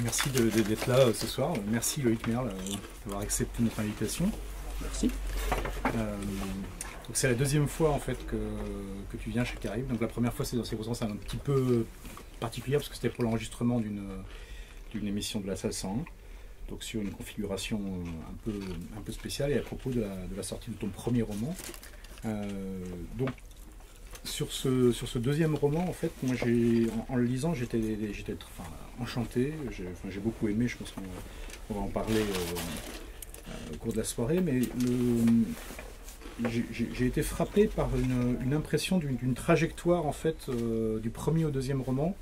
Merci d'être là ce soir. Merci Loïc Merle d'avoir accepté notre invitation. Merci. C'est la deuxième fois en fait que tu viens chez Caribe. Donc la première fois c'est dans ces circonstances un petit peu particulière parce que c'était pour l'enregistrement d'une émission de la salle 101. Donc sur une configuration un peu spéciale et à propos de la sortie de ton premier roman. Donc sur ce deuxième roman, en fait, moi en le lisant, j'étais enchanté, j'ai beaucoup aimé, je pense qu'on va en parler au cours de la soirée, mais j'ai été frappé par une impression d'une trajectoire en fait du premier au deuxième roman.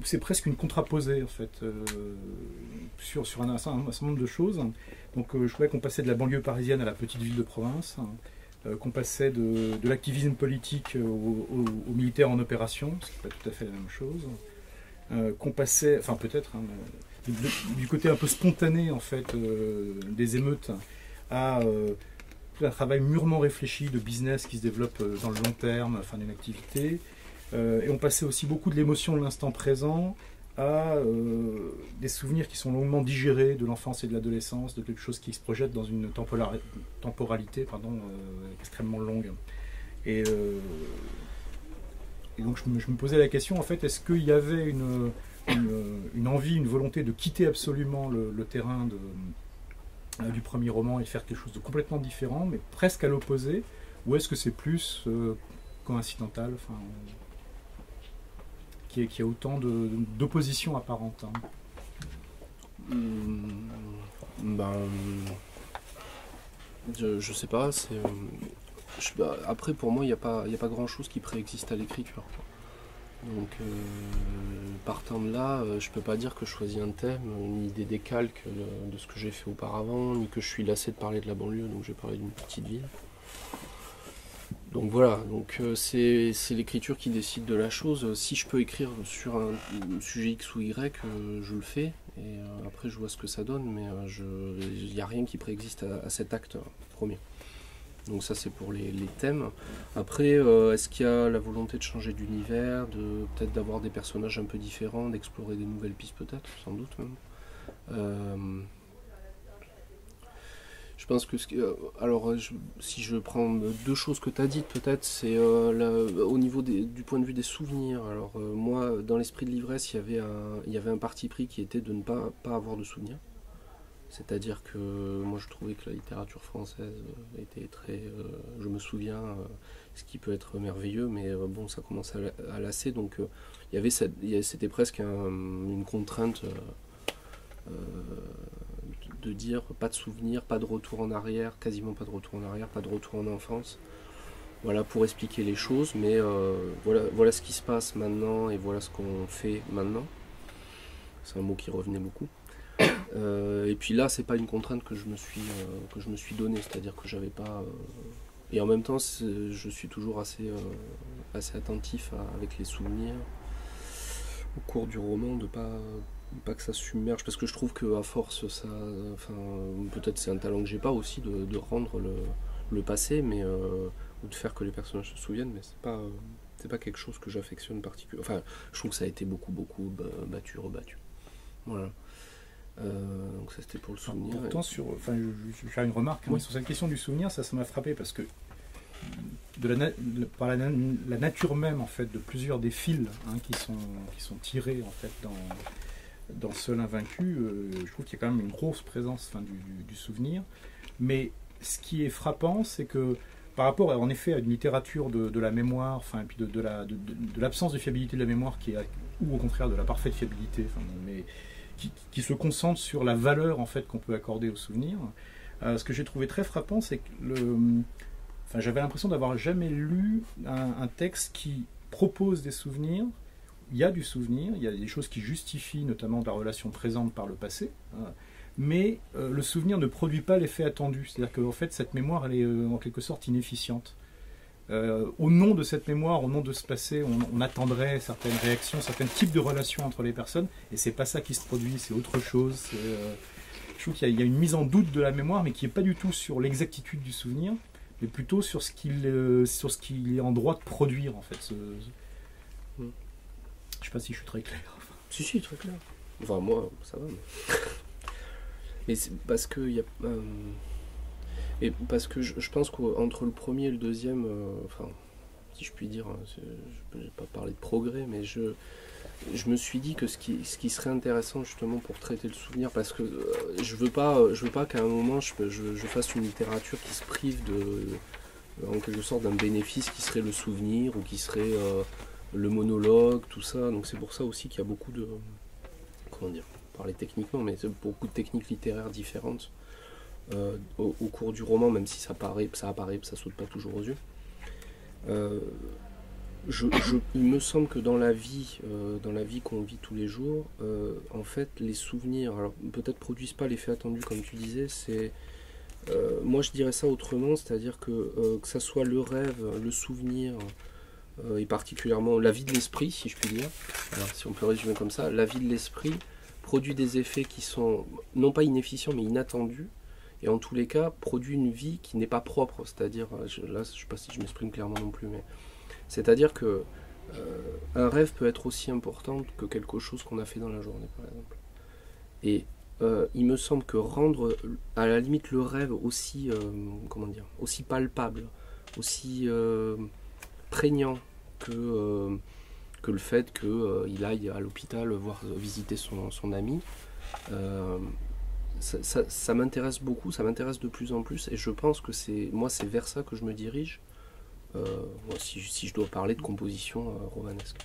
C'est presque une contraposée en fait sur un certain nombre de choses. Donc je trouvais qu'on passait de la banlieue parisienne à la petite ville de province, qu'on passait de l'activisme politique aux militaires en opération, ce qui n'est pas tout à fait la même chose, qu'on passait, enfin peut-être, du côté un peu spontané en fait des émeutes à un travail mûrement réfléchi de business qui se développe dans le long terme, enfin d'une activité. Et on passait aussi beaucoup de l'émotion de l'instant présent à des souvenirs qui sont longuement digérés de l'enfance et de l'adolescence, de quelque chose qui se projette dans une temporalité extrêmement longue. Et donc je me posais la question, en fait, est-ce qu'il y avait une envie, une volonté de quitter absolument le terrain du premier roman et de faire quelque chose de complètement différent, mais presque à l'opposé, ou est-ce que c'est plus coïncidental, enfin, qui a autant d'opposition apparente Je sais pas, après pour moi il n'y a pas grand chose qui préexiste à l'écriture. Donc partant de là, je peux pas dire que je choisis un thème, ni des décalques de ce que j'ai fait auparavant, ni que je suis lassé de parler de la banlieue, donc j'ai parlé d'une petite ville. Donc voilà, donc c'est l'écriture qui décide de la chose. Si je peux écrire sur un sujet X ou Y, je le fais. Et après je vois ce que ça donne, mais il n'y a rien qui préexiste à cet acte premier. Donc ça c'est pour les thèmes. Après, est-ce qu'il y a la volonté de changer d'univers, peut-être d'avoir des personnages un peu différents, d'explorer des nouvelles pistes peut-être, sans doute même. Je pense que si je prends deux choses que tu as dites, peut-être, c'est au niveau du point de vue des souvenirs. Alors moi, dans l'esprit de l'ivresse, il y avait un parti pris qui était de ne pas avoir de souvenirs. C'est-à-dire que moi je trouvais que la littérature française était très... je me souviens, ce qui peut être merveilleux, mais bon, ça commence à lasser. Donc c'était presque une contrainte... de dire pas de souvenirs, pas de retour en arrière, quasiment pas de retour en arrière, pas de retour en enfance. Voilà pour expliquer les choses, mais voilà ce qui se passe maintenant et voilà ce qu'on fait maintenant. C'est un mot qui revenait beaucoup. Et puis là, c'est pas une contrainte que je me suis donnée, c'est-à-dire que j'avais pas. Et en même temps, je suis toujours assez attentif avec les souvenirs au cours du roman, de pas que ça submerge, parce que je trouve qu'à force, peut-être c'est un talent que j'ai pas aussi, de rendre le passé, mais ou de faire que les personnages se souviennent, mais c'est pas quelque chose que j'affectionne particulièrement. Enfin, je trouve que ça a été beaucoup battu, rebattu. Voilà. Donc ça c'était pour le souvenir. Pourtant, je vais faire une remarque sur cette question du souvenir, ça m'a frappé parce que par la nature même en fait de plusieurs des fils qui sont tirés en fait dans Seul invaincu, je trouve qu'il y a quand même une grosse présence du souvenir. Mais ce qui est frappant, c'est que par rapport en effet à une littérature de la mémoire, et puis de l'absence de fiabilité de la mémoire ou au contraire de la parfaite fiabilité, mais qui se concentre sur la valeur en fait qu'on peut accorder au souvenir. Ce que j'ai trouvé très frappant, c'est que j'avais l'impression d'avoir jamais lu un texte qui propose des souvenirs. Il y a du souvenir, il y a des choses qui justifient notamment la relation présente par le passé, mais le souvenir ne produit pas l'effet attendu. C'est-à-dire qu'en fait, cette mémoire, elle est en quelque sorte inefficiente. Au nom de cette mémoire, au nom de ce passé, on attendrait certaines réactions, certains types de relations entre les personnes, et c'est pas ça qui se produit, c'est autre chose. Je trouve qu'il y a une mise en doute de la mémoire, mais qui n'est pas du tout sur l'exactitude du souvenir, mais plutôt sur ce qu'il est en droit de produire, en fait. Je ne sais pas si je suis très clair. Si, très clair. Enfin, moi, ça va. Mais c'est parce que il y a. Et parce que je pense qu'entre le premier et le deuxième, enfin, si je puis dire, je ne vais pas parler de progrès, mais je me suis dit que ce qui serait intéressant justement pour traiter le souvenir, parce que je veux pas qu'à un moment je fasse une littérature qui se prive en quelque sorte d'un bénéfice qui serait le souvenir ou qui serait le monologue, tout ça. Donc c'est pour ça aussi qu'il y a beaucoup de, comment dire, parler techniquement, mais c'est beaucoup de techniques littéraires différentes au cours du roman, même si ça apparaît, ça saute pas toujours aux yeux. Il me semble que dans la vie qu'on vit tous les jours, en fait, les souvenirs, alors peut-être produisent pas l'effet attendu comme tu disais, moi je dirais ça autrement, c'est-à-dire que ça soit le rêve, le souvenir, et particulièrement la vie de l'esprit, si je puis dire, alors, si on peut résumer comme ça, la vie de l'esprit produit des effets qui sont non pas inefficients mais inattendus, et en tous les cas produit une vie qui n'est pas propre, c'est-à-dire, là je ne sais pas si je m'exprime clairement non plus, mais c'est-à-dire que un rêve peut être aussi important que quelque chose qu'on a fait dans la journée, par exemple. Et il me semble que rendre, à la limite, le rêve aussi, comment dire, aussi palpable, aussi prégnant que le fait qu'il aille à l'hôpital visiter son ami, ça m'intéresse beaucoup, ça m'intéresse de plus en plus, et je pense que c'est vers ça que je me dirige. Si je dois parler de composition romanesque.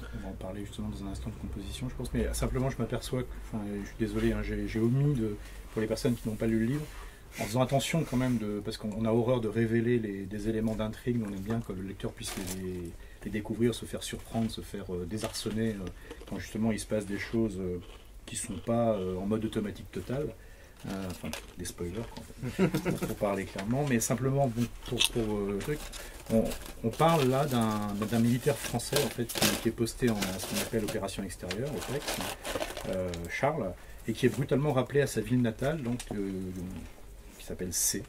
On va en parler justement dans un instant de composition, je pense, mais simplement je m'aperçois, je suis désolé, hein, j'ai omis, pour les personnes qui n'ont pas lu le livre, en faisant attention quand même, parce qu'on a horreur de révéler des éléments d'intrigue, on aime bien que le lecteur puisse les découvrir, se faire surprendre, se faire désarçonner, quand justement il se passe des choses qui ne sont pas en mode automatique total. Enfin, des spoilers, quoi, pour parler clairement, mais simplement pour truc, on parle là d'un militaire français en fait qui est posté en ce qu'on appelle opération extérieure, OPEX, Charles, et qui est brutalement rappelé à sa ville natale, donc qui s'appelle C,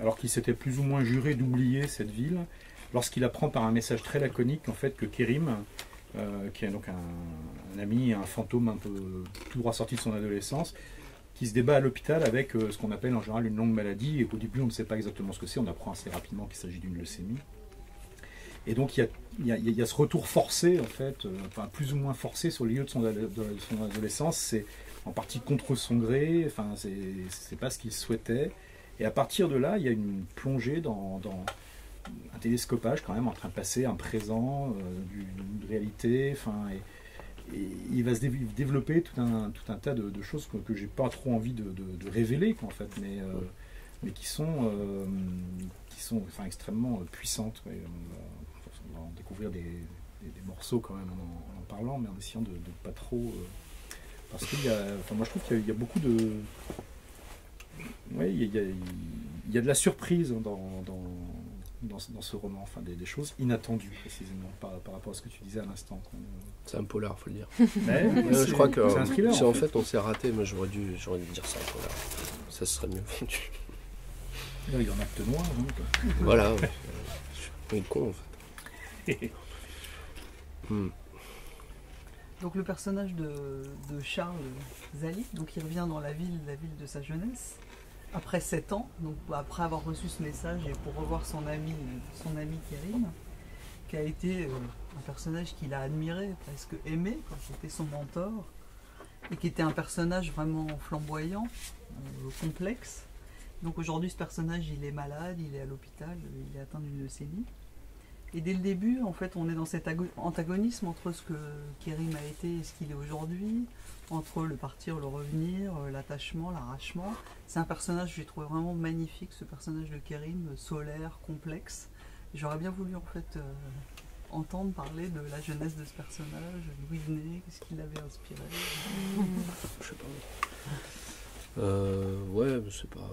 alors qu'il s'était plus ou moins juré d'oublier cette ville, lorsqu'il apprend par un message très laconique en fait que Kérim, qui est donc un ami, un fantôme un peu tout droit sorti de son adolescence, qui se débat à l'hôpital avec ce qu'on appelle en général une longue maladie, et qu'au début on ne sait pas exactement ce que c'est, on apprend assez rapidement qu'il s'agit d'une leucémie. Et donc il y a ce retour forcé, en fait, enfin plus ou moins forcé sur les lieux de son adolescence, c'est en partie contre son gré, enfin c'est pas ce qu'il souhaitait, et à partir de là il y a une plongée dans un télescopage quand même, en train de passer un présent, d'une réalité, enfin... Et il va se développer tout un tas de choses que j'ai pas trop envie de révéler, quoi, en fait, mais qui sont enfin, extrêmement puissantes. Ouais. On va en découvrir des morceaux quand même en parlant, mais en essayant de pas trop... parce qu'il y a... Enfin, moi je trouve qu'il y a beaucoup de... Ouais, il y a de la surprise dans ce roman, enfin des choses inattendues précisément par rapport à ce que tu disais à l'instant. C'est un polar, faut le dire. Je crois que c'est un thriller. En fait, on s'est raté, mais j'aurais dû dire ça, un polar. Ça serait mieux vendu. Là, il y en a acte noir, donc. Voilà, je suis con en fait. Donc le personnage de Charles Zali, donc il revient dans la ville de sa jeunesse, après 7 ans, donc après avoir reçu ce message et pour revoir son ami Kérim, qui a été un personnage qu'il a admiré, presque aimé, quand c'était son mentor, et qui était un personnage vraiment flamboyant, complexe. Donc aujourd'hui ce personnage il est malade, il est à l'hôpital, il est atteint d'une leucémie. Et dès le début, en fait, on est dans cet antagonisme entre ce que Kérim a été et ce qu'il est aujourd'hui, entre le partir, le revenir, l'attachement, l'arrachement. C'est un personnage que j'ai trouvé vraiment magnifique, ce personnage de Kérim, solaire, complexe. J'aurais bien voulu, en fait, entendre parler de la jeunesse de ce personnage, d'où il venait, qu'est-ce qui l'avait inspiré. Je sais pas. Ouais, c'est pas...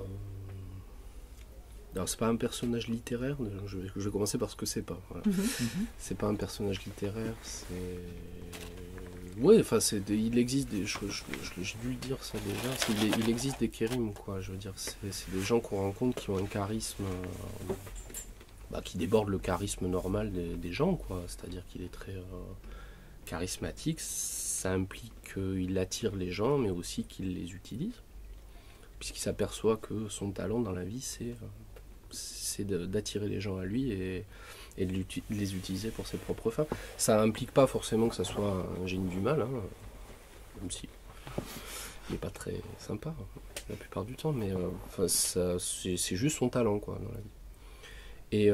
Alors c'est pas un personnage littéraire, je vais commencer par ce que c'est pas. Voilà. C'est pas un personnage littéraire, c'est... Ouais, enfin il existe des... J'ai dû dire ça déjà, il existe des Kérim, quoi, je veux dire, c'est des gens qu'on rencontre qui ont un charisme qui déborde le charisme normal des gens, quoi, c'est-à-dire qu'il est très charismatique. ça implique qu'il attire les gens, mais aussi qu'il les utilise, puisqu'il s'aperçoit que son talent dans la vie, c'est d'attirer les gens à lui et de les utiliser pour ses propres fins. Ça implique pas forcément que ça soit un génie du mal, hein, même si il n'est pas très sympa la plupart du temps, mais c'est juste son talent quoi, dans la vie. Et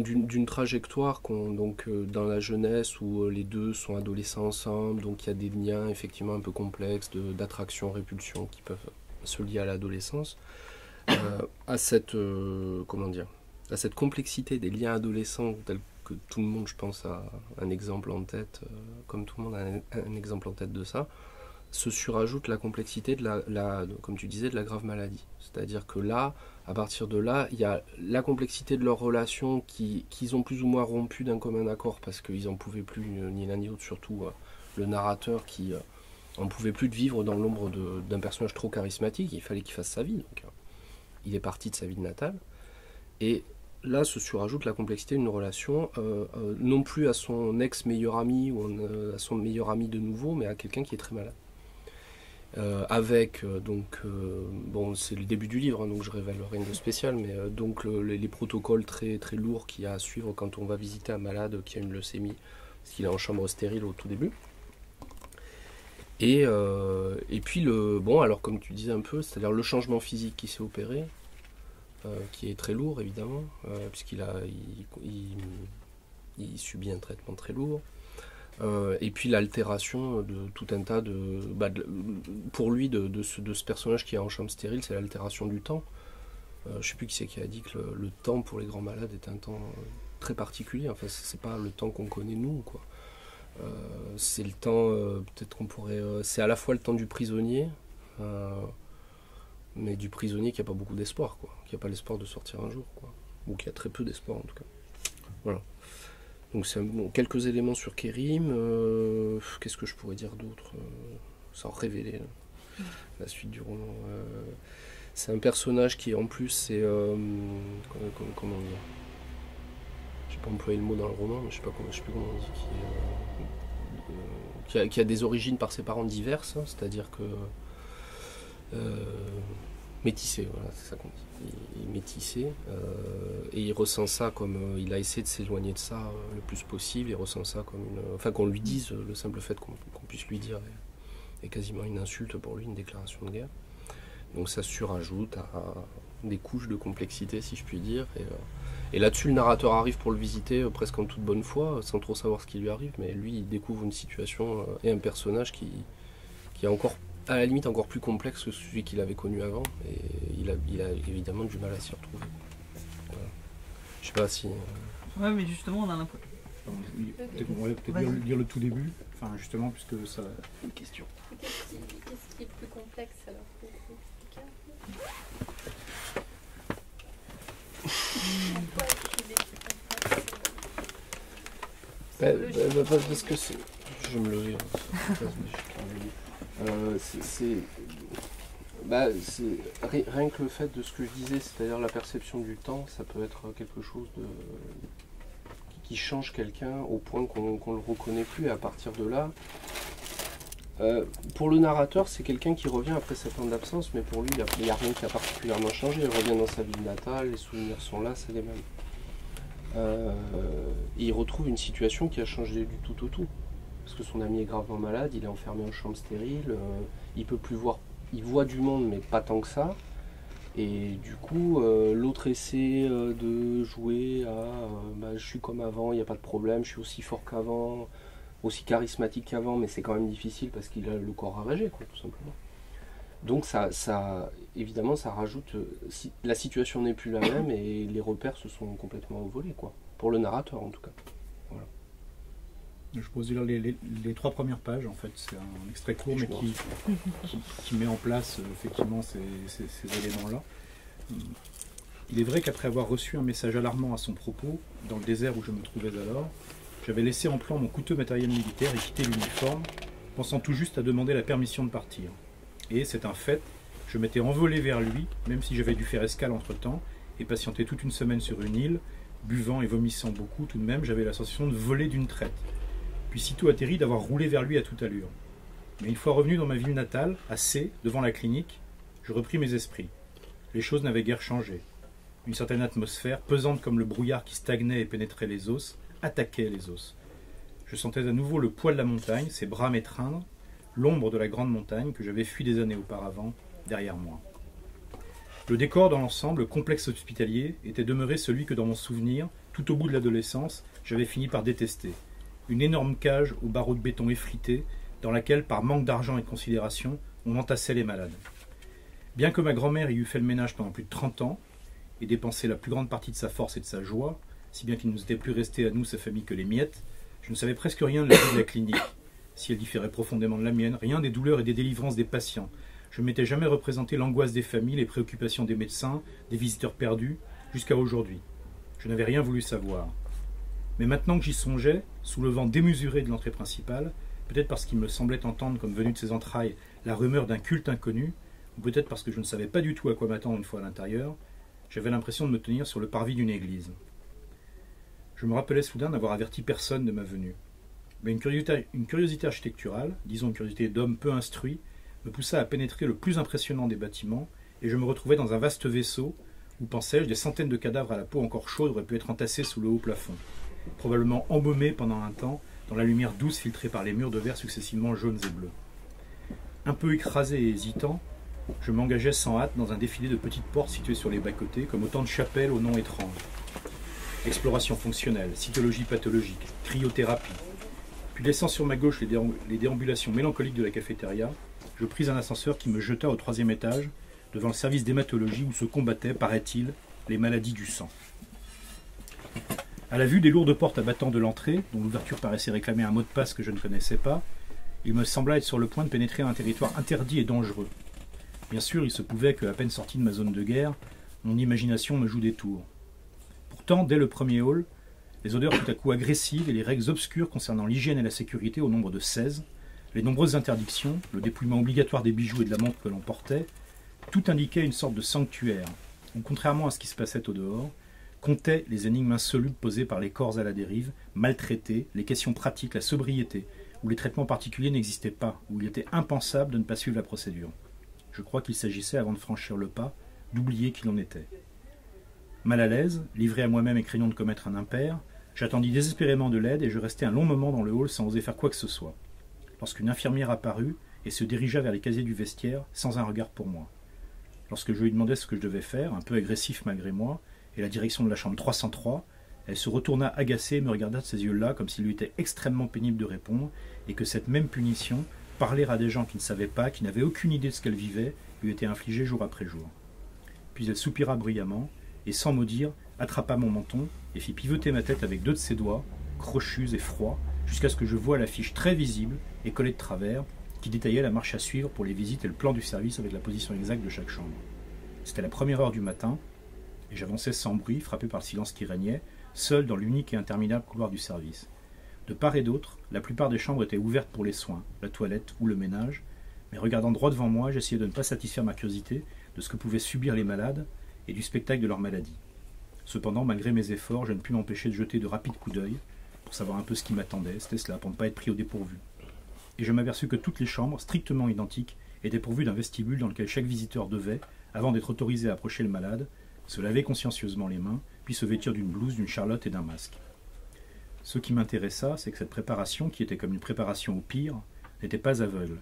d'une trajectoire dans la jeunesse où les deux sont adolescents ensemble, donc il y a des liens effectivement un peu complexes d'attraction, répulsion qui peuvent se lier à l'adolescence, à cette complexité des liens adolescents tels que tout le monde, je pense, a un exemple en tête, comme tout le monde a un exemple en tête de ça, se surajoute la complexité comme tu disais, de la grave maladie. C'est-à-dire que là, à partir de là, il y a la complexité de leur relation qu'ils ont plus ou moins rompu d'un commun accord parce qu'ils n'en pouvaient plus, ni l'un ni l'autre, surtout le narrateur qui n'en pouvait plus de vivre dans l'ombre d'un personnage trop charismatique. Il fallait qu'il fasse sa vie. Donc, il est parti de sa ville natale. Et là se surajoute la complexité d'une relation, non plus à son ex-meilleur ami ou à son meilleur ami de nouveau, mais à quelqu'un qui est très malade. Bon, c'est le début du livre, hein, donc je révèle rien de spécial, mais les protocoles très, très lourds qu'il y a à suivre quand on va visiter un malade qui a une leucémie, parce qu'il est en chambre stérile au tout début. Et puis, alors comme tu disais un peu, c'est-à-dire le changement physique qui s'est opéré, qui est très lourd évidemment, puisqu'il subit un traitement très lourd. Et puis l'altération de tout un tas pour lui de ce personnage qui est en chambre stérile, c'est l'altération du temps. Je ne sais plus qui c'est qui a dit que le temps pour les grands malades est un temps très particulier. Enfin, c'est pas le temps qu'on connaît nous, quoi. C'est le temps, peut-être qu'on pourrait, c'est à la fois le temps du prisonnier, mais du prisonnier qui n'a pas beaucoup d'espoir, quoi, qui n'a pas l'espoir de sortir un jour, quoi, ou qui a très peu d'espoir en tout cas. Voilà. Donc c'est quelques éléments sur Kérim. Qu'est-ce que je pourrais dire d'autre sans révéler la suite du roman. C'est un personnage qui en plus c'est comment dire. Je n'ai pas employé le mot dans le roman, mais je sais plus comment on dit, qui a des origines par ses parents diverses, hein, c'est-à-dire que métissé, voilà, c'est ça qu'on dit. Il est métissé et il ressent ça comme il a essayé de s'éloigner de ça le plus possible. Il ressent ça comme qu'on lui dise, le simple fait qu'on puisse lui dire est quasiment une insulte pour lui, une déclaration de guerre. Donc ça surajoute à des couches de complexité, si je puis dire. Et là-dessus, le narrateur arrive pour le visiter presque en toute bonne foi, sans trop savoir ce qui lui arrive, mais lui, il découvre une situation et un personnage qui est encore, à la limite, encore plus complexe que celui qu'il avait connu avant, et il a évidemment du mal à s'y retrouver. Voilà. Je sais pas si... Ouais, mais justement, on a l'impression... On va peut-être lire le tout début, enfin justement, puisque ça... Une question. Qu'est-ce qui est plus complexe alors pour expliquer un peu? Pourquoi est-ce qu'il est plus complexe? Parce que c'est... Je vais me lever. Rien que le fait de ce que je disais, c'est-à-dire la perception du temps, ça peut être quelque chose qui change quelqu'un au point qu'on le reconnaît plus, et à partir de là, pour le narrateur, c'est quelqu'un qui revient après 7 ans d'absence, mais pour lui, il n'y a rien qui a particulièrement changé. Il revient dans sa ville natale, les souvenirs sont là, c'est les mêmes. Et il retrouve une situation qui a changé du tout au tout. Parce que son ami est gravement malade, il est enfermé en chambre stérile, il peut plus voir, il voit du monde mais pas tant que ça. Et du coup, l'autre essaie de jouer à je suis comme avant, il n'y a pas de problème, je suis aussi fort qu'avant, aussi charismatique qu'avant, mais c'est quand même difficile parce qu'il a le corps ravagé, quoi, tout simplement. Donc évidemment, ça rajoute, la situation n'est plus la même et les repères se sont complètement envolés, quoi, pour le narrateur en tout cas. Voilà. Je pose les 3 premières pages, en fait, c'est un extrait court, mais qui met en place effectivement ces éléments-là. Il est vrai qu'après avoir reçu un message alarmant à son propos, dans le désert où je me trouvais alors, j'avais laissé en plan mon coûteux matériel militaire et quitté l'uniforme, pensant tout juste à demander la permission de partir. Et c'est un fait, je m'étais envolé vers lui, même si j'avais dû faire escale entre-temps, et patienter toute une semaine sur une île, buvant et vomissant beaucoup, tout de même, j'avais la sensation de voler d'une traite. puis sitôt atterri d'avoir roulé vers lui à toute allure. Mais une fois revenu dans ma ville natale, à C, devant la clinique, je repris mes esprits. Les choses n'avaient guère changé. Une certaine atmosphère, pesante comme le brouillard qui stagnait et pénétrait les os, attaquait les os. Je sentais à nouveau le poids de la montagne, ses bras m'étreindre, l'ombre de la grande montagne que j'avais fui des années auparavant, derrière moi. Le décor dans l'ensemble, le complexe hospitalier, était demeuré celui que dans mon souvenir, tout au bout de l'adolescence, j'avais fini par détester. Une énorme cage aux barreaux de béton effrités, dans laquelle, par manque d'argent et de considération, on entassait les malades. Bien que ma grand-mère y eût fait le ménage pendant plus de 30 ans, et dépensé la plus grande partie de sa force et de sa joie, si bien qu'il ne nous était plus resté à nous, sa famille, que les miettes, je ne savais presque rien de la vie de la clinique, si elle différait profondément de la mienne, rien des douleurs et des délivrances des patients. Je ne m'étais jamais représenté l'angoisse des familles, les préoccupations des médecins, des visiteurs perdus, jusqu'à aujourd'hui. Je n'avais rien voulu savoir. Mais maintenant que j'y songeais, sous le vent démesuré de l'entrée principale, peut-être parce qu'il me semblait entendre comme venu de ses entrailles la rumeur d'un culte inconnu, ou peut-être parce que je ne savais pas du tout à quoi m'attendre une fois à l'intérieur, j'avais l'impression de me tenir sur le parvis d'une église. Je me rappelais soudain n'avoir averti personne de ma venue. Mais une curiosité architecturale, disons une curiosité d'homme peu instruit, me poussa à pénétrer le plus impressionnant des bâtiments, et je me retrouvais dans un vaste vaisseau où, pensais-je, des centaines de cadavres à la peau encore chaude auraient pu être entassés sous le haut plafond, probablement embaumés pendant un temps dans la lumière douce filtrée par les murs de verre successivement jaunes et bleus. Un peu écrasé et hésitant, je m'engageais sans hâte dans un défilé de petites portes situées sur les bas-côtés, comme autant de chapelles aux noms étranges. Exploration fonctionnelle, cytologie pathologique, cryothérapie. Puis laissant sur ma gauche les déambulations mélancoliques de la cafétéria, je pris un ascenseur qui me jeta au 3e étage, devant le service d'hématologie où se combattaient, paraît-il, les maladies du sang. À la vue des lourdes portes abattant de l'entrée, dont l'ouverture paraissait réclamer un mot de passe que je ne connaissais pas, il me sembla être sur le point de pénétrer un territoire interdit et dangereux. Bien sûr, il se pouvait qu'à peine sorti de ma zone de guerre, mon imagination me joue des tours. Pourtant, dès le premier hall, les odeurs tout à coup agressives et les règles obscures concernant l'hygiène et la sécurité au nombre de 16, les nombreuses interdictions, le dépouillement obligatoire des bijoux et de la montre que l'on portait, tout indiquait une sorte de sanctuaire, où, contrairement à ce qui se passait au dehors, comptaient les énigmes insolubles posées par les corps à la dérive, maltraités, les questions pratiques, la sobriété, où les traitements particuliers n'existaient pas, où il était impensable de ne pas suivre la procédure. Je crois qu'il s'agissait, avant de franchir le pas, d'oublier qui l'on était. Mal à l'aise, livré à moi-même et craignant de commettre un impair, j'attendis désespérément de l'aide et je restai un long moment dans le hall sans oser faire quoi que ce soit, lorsqu'une infirmière apparut et se dirigea vers les casiers du vestiaire sans un regard pour moi. Lorsque je lui demandai ce que je devais faire, un peu agressif malgré moi, et la direction de la chambre 303, elle se retourna agacée et me regarda de ces yeux-là comme s'il lui était extrêmement pénible de répondre, et que cette même punition, parler à des gens qui ne savaient pas, qui n'avaient aucune idée de ce qu'elle vivait, lui était infligée jour après jour. Puis elle soupira bruyamment, et sans mot dire, attrapa mon menton et fit pivoter ma tête avec 2 de ses doigts, crochus et froids, jusqu'à ce que je voie l'affiche très visible et collée de travers, qui détaillait la marche à suivre pour les visites et le plan du service avec la position exacte de chaque chambre. C'était la première heure du matin, et j'avançais sans bruit, frappé par le silence qui régnait, seul dans l'unique et interminable couloir du service. De part et d'autre, la plupart des chambres étaient ouvertes pour les soins, la toilette ou le ménage, mais regardant droit devant moi, j'essayais de ne pas satisfaire ma curiosité de ce que pouvaient subir les malades et du spectacle de leur maladie. Cependant, malgré mes efforts, je ne pus m'empêcher de jeter de rapides coups d'œil pour savoir un peu ce qui m'attendait, c'était cela, pour ne pas être pris au dépourvu. Et je m'aperçus que toutes les chambres, strictement identiques, étaient pourvues d'un vestibule dans lequel chaque visiteur devait, avant d'être autorisé à approcher le malade, se laver consciencieusement les mains, puis se vêtir d'une blouse, d'une charlotte et d'un masque. Ce qui m'intéressa, c'est que cette préparation, qui était comme une préparation au pire, n'était pas aveugle.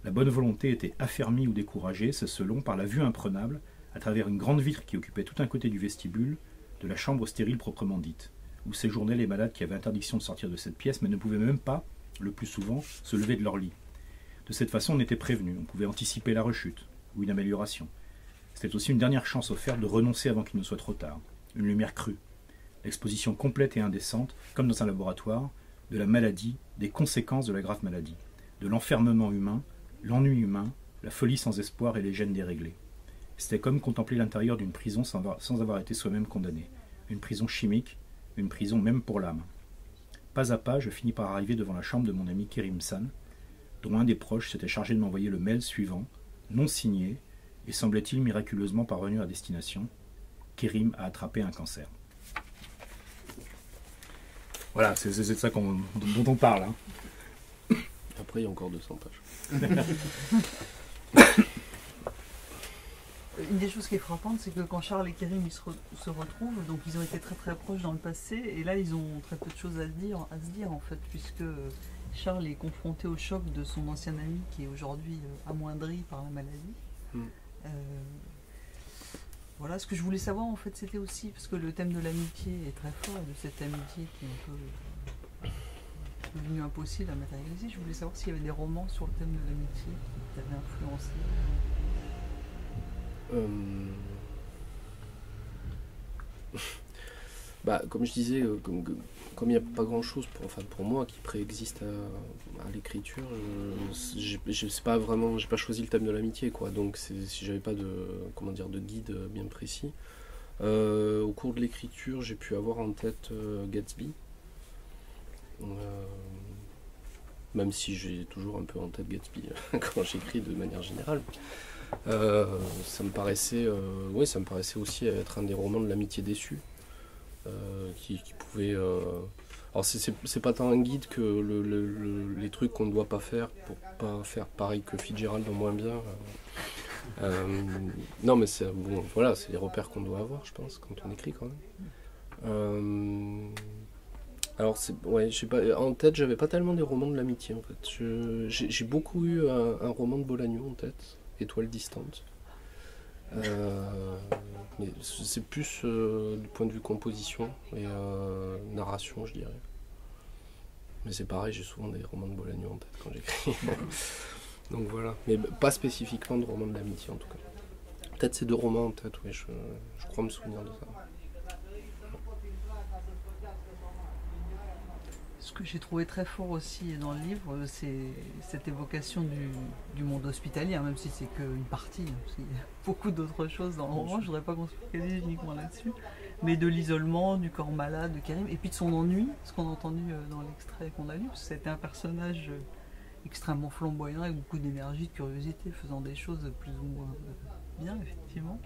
La bonne volonté était affermie ou découragée, c'est selon, par la vue imprenable, à travers une grande vitre qui occupait tout un côté du vestibule, de la chambre stérile proprement dite, où séjournaient les malades qui avaient interdiction de sortir de cette pièce, mais ne pouvaient même pas, le plus souvent, se lever de leur lit. De cette façon, on était prévenu, on pouvait anticiper la rechute, ou une amélioration. C'était aussi une dernière chance offerte de renoncer avant qu'il ne soit trop tard. Une lumière crue. L'exposition complète et indécente, comme dans un laboratoire, de la maladie, des conséquences de la grave maladie, de l'enfermement humain, l'ennui humain, la folie sans espoir et les gènes déréglés. C'était comme contempler l'intérieur d'une prison sans avoir été soi-même condamné. Une prison chimique, une prison même pour l'âme. Pas à pas, je finis par arriver devant la chambre de mon ami Kerim San, dont un des proches s'était chargé de m'envoyer le mail suivant, non signé, et semblait-il miraculeusement parvenu à destination. Kerim a attrapé un cancer. Voilà, c'est de ça dont on parle. Hein. Après, il y a encore 200 pages. Une des choses qui est frappante, c'est que quand Charles et Kérim se retrouvent, donc ils ont été très très proches dans le passé, et là ils ont très peu de choses à se dire en fait, puisque Charles est confronté au choc de son ancien ami qui est aujourd'hui amoindri par la maladie. Voilà, ce que je voulais savoir en fait, c'était aussi, parce que le thème de l'amitié est très fort, et de cette amitié qui est un peu devenue impossible à matérialiser, je voulais savoir s'il y avait des romans sur le thème de l'amitié qui t'avaient influencé. Bah, comme je disais, comme il n'y a pas grand chose pour moi qui préexiste à l'écriture, je sais pas vraiment, j'ai pas choisi le thème de l'amitié, quoi. Donc si j'avais pas de guide bien précis. Au cours de l'écriture, j'ai pu avoir en tête Gatsby. Même si j'ai toujours un peu en tête Gatsby quand j'écris de manière générale. Ça me paraissait aussi être un des romans de l'amitié déçue, qui pouvait. Alors c'est pas tant un guide que les trucs qu'on ne doit pas faire pour pas faire pareil que Fitzgerald dans Moins bien. Non, mais c'est bon, voilà, c'est les repères qu'on doit avoir, je pense, quand on écrit quand même. Alors ouais, je sais pas, en tête, j'avais pas tellement des romans de l'amitié en fait. J'ai beaucoup eu un roman de Bolagno en tête. Étoile distante. Mais c'est plus du point de vue composition et narration, je dirais. Mais c'est pareil, j'ai souvent des romans de Bolagno en tête quand j'écris. Donc voilà. Mais pas spécifiquement de romans de l'amitié en tout cas. Peut-être ces deux romans en tête, oui, je crois me souvenir de ça. Ce que j'ai trouvé très fort aussi dans le livre, c'est cette évocation du monde hospitalier, même si c'est qu'une partie, parce qu'il y a beaucoup d'autres choses dans le roman, je ne voudrais pas qu'on se focalise uniquement là-dessus, mais de l'isolement, du corps malade de Kérim, et puis de son ennui, ce qu'on a entendu dans l'extrait qu'on a lu, parce que c'était un personnage extrêmement flamboyant, avec beaucoup d'énergie, de curiosité, faisant des choses plus ou moins bien, effectivement.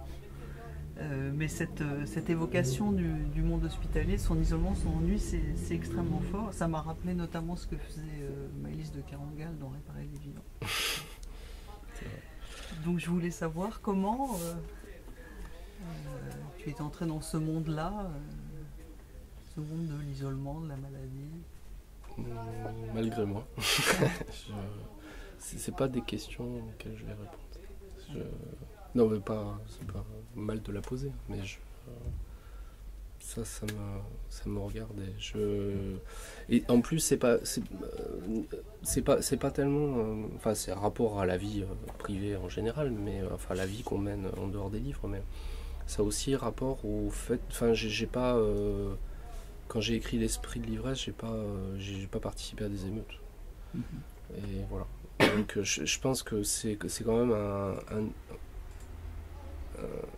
Mais cette évocation du monde hospitalier, son isolement, son ennui, c'est extrêmement fort. Ça m'a rappelé notamment ce que faisait Maëlys de Kerangal dans Réparer les vivants. Donc je voulais savoir comment tu es entré dans ce monde-là, ce monde de l'isolement, de la maladie. Malgré moi. C'est pas des questions auxquelles je vais répondre. Non, mais c'est pas mal de la poser, mais ça me regarde et en plus c'est pas tellement enfin c'est un rapport à la vie privée en général, mais enfin la vie qu'on mène en dehors des livres, mais ça a aussi rapport au fait, enfin j'ai pas quand j'ai écrit l'esprit de l'ivresse, j'ai pas participé à des émeutes. Et voilà, donc je pense que c'est quand même